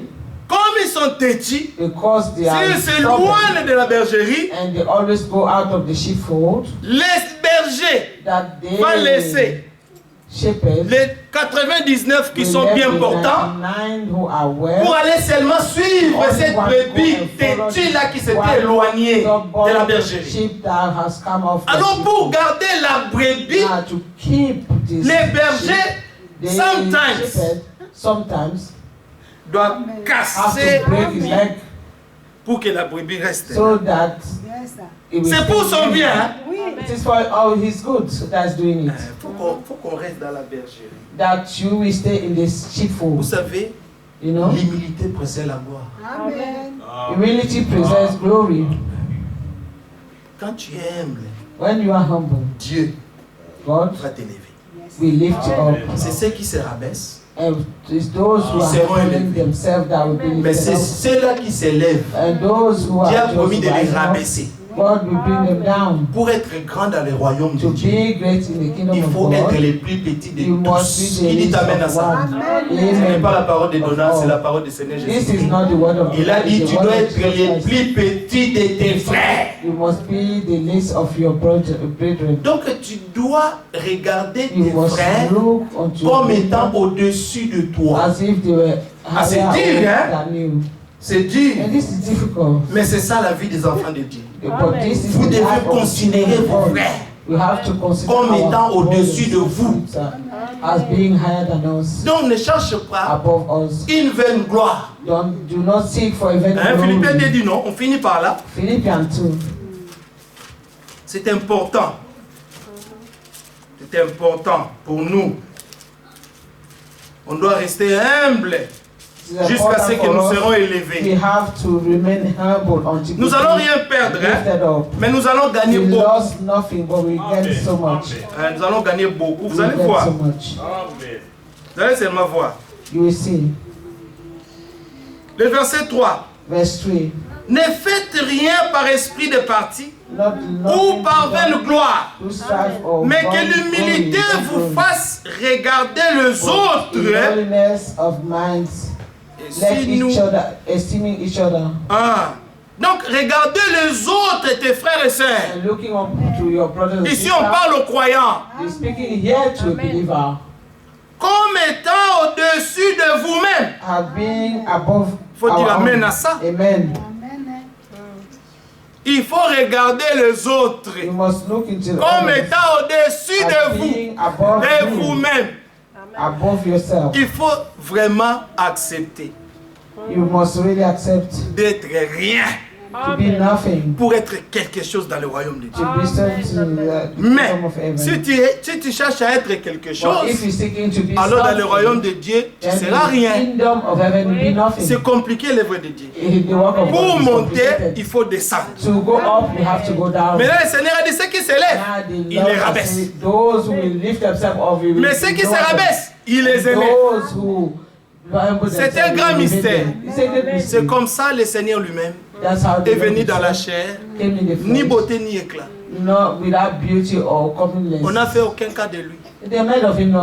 Comme ils sont têtus, s'ils s'éloignent de la bergerie, and they always go out of the sheepfold, les bergers vont laisser les 99 qui sont bien portants pour aller seulement suivre cette brebis têtue là qui s'était éloignée de la bergerie. Alors pour garder la brebis, les bergers sometimes doit casser pour que la brebis reste. So that c'est pour son bien. It is for his good that's doing it. Faut qu'on reste dans la bergerie. That you will stay in this sheepfold. Vous savez, l'humilité précède la gloire. Amen. Humility precedes glory. Quand tu es humble, when you are humble, Dieu God va t'élever. We lift you up. C'est ceux qui se rabaissent. It's those who are humbling themselves that will be lifted up. Mais c'est ceux-là qui s'élèvent. Dieu a promis de les rabaisser. God will bring them down. Pour être grand dans le royaume de Dieu, il faut être les plus petits de tous. Qui dit amen à ça? Ce n'est pas la parole de Donald, c'est la parole du Seigneur Jésus. Il a dit tu dois être les plus petits de tes frères. You must be the least of your brethren. Donc tu dois regarder tes frères comme étant au-dessus de toi. As if they were higher than you. C'est dur. Mais c'est ça la vie des enfants de Dieu. Vous devez considérer vos frères comme étant au-dessus de vous. Donc ne cherche pas une vaine gloire. Philippiens dit non, on finit par là. C'est important. C'est important pour nous. On doit rester humble jusqu'à ce que nous serons élevés. Nous allons rien perdre, mais nous allons gagner beaucoup. Nous allons gagner beaucoup. Vous allez voir. Vous allez seulement voir. Le verset 3. Ne faites rien par esprit de parti ou par vaine gloire, mais que l'humilité vous fasse regarder les autres. Donc regardez les autres, tes frères et sœurs. Ici on parle aux croyants comme étant au-dessus de vous-même. Faut dire amen à ça. Il faut regarder les autres comme étant au-dessus de vous et vous-même. Il faut vraiment accepter d'être rien pour être quelque chose dans le royaume de Dieu. Mais si tu cherches à être quelque chose, alors dans le royaume de Dieu, tu ne seras rien. C'est compliqué l'œuvre de Dieu. Pour monter, il faut descendre. Mais là, le Seigneur a dit ceux qui s'élèvent, il les rabaisse. Mais ceux qui se rabaissent, il les élève. C'est un grand mystère. C'est comme ça le Seigneur lui-même est venu dans la chair, ni beauté ni éclat. On n'a fait aucun cas de lui. Mais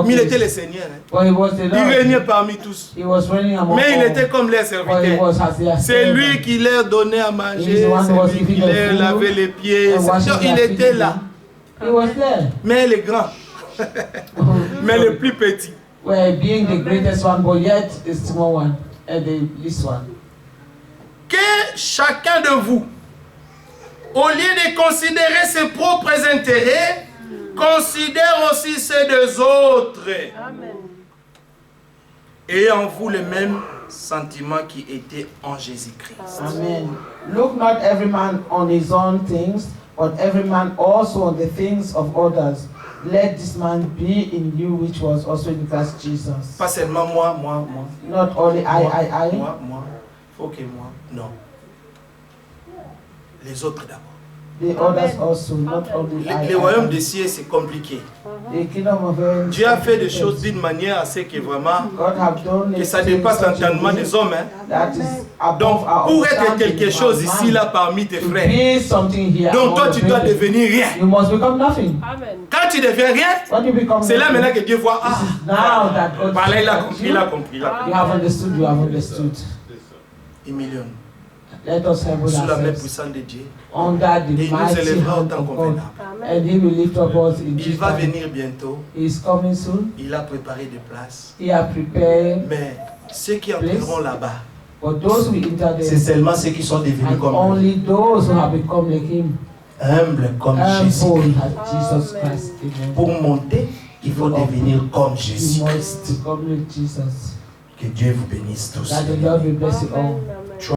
il était le Seigneur. Il régnait parmi tous. Mais il était comme les serviteurs. C'est lui qui leur donnait à manger, c'est lui qui leur lavait les pieds. Il était là. Mais les grands, mais le plus petit. Being the greatest one, but yet the small one and the least one. Que chacun de vous, au lieu de considérer ses propres intérêts, considère aussi ceux des autres. Amen. Et en vous les mêmes sentiments qui étaient en Jésus-Christ. Amen. Look not every man on his own things, but every man also on the things of others. Let this man be in you which was also in Christ Jesus. Pas seulement moi. Not only I. Moi. Faut que moi. Non. Les autres d'abord. The others also, not only Le royaume des cieux, c'est compliqué. Dieu a fait des choses d'une manière à ce que vraiment que ça dépasse l'entendement des hommes. Donc, pour être quelque chose ici, là, parmi tes frères, donc toi, tu dois devenir rien. Quand tu deviens rien, c'est là maintenant que Dieu voit, voilà, il a compris. You have understood. Humilions. Let us humble sous la main ourselves puissante de Dieu. Under the Et il nous mighty élèvera hand autant of God. convenable. And he will lift up us in Il Jesus' va name. venir bientôt. He is coming soon. Il a préparé des places. He has prepared. Mais ceux qui entreront là-bas, But those who enter there, c'est seulement ceux qui sont devenus and comme only lui. those who have become like him. Humble comme Jésus. Humble as Jesus Christ. Amen. Pour monter, il faut devenir comme Jésus. You must become like Jesus. Que Dieu vous bénisse tous. That the Lord will bless you all.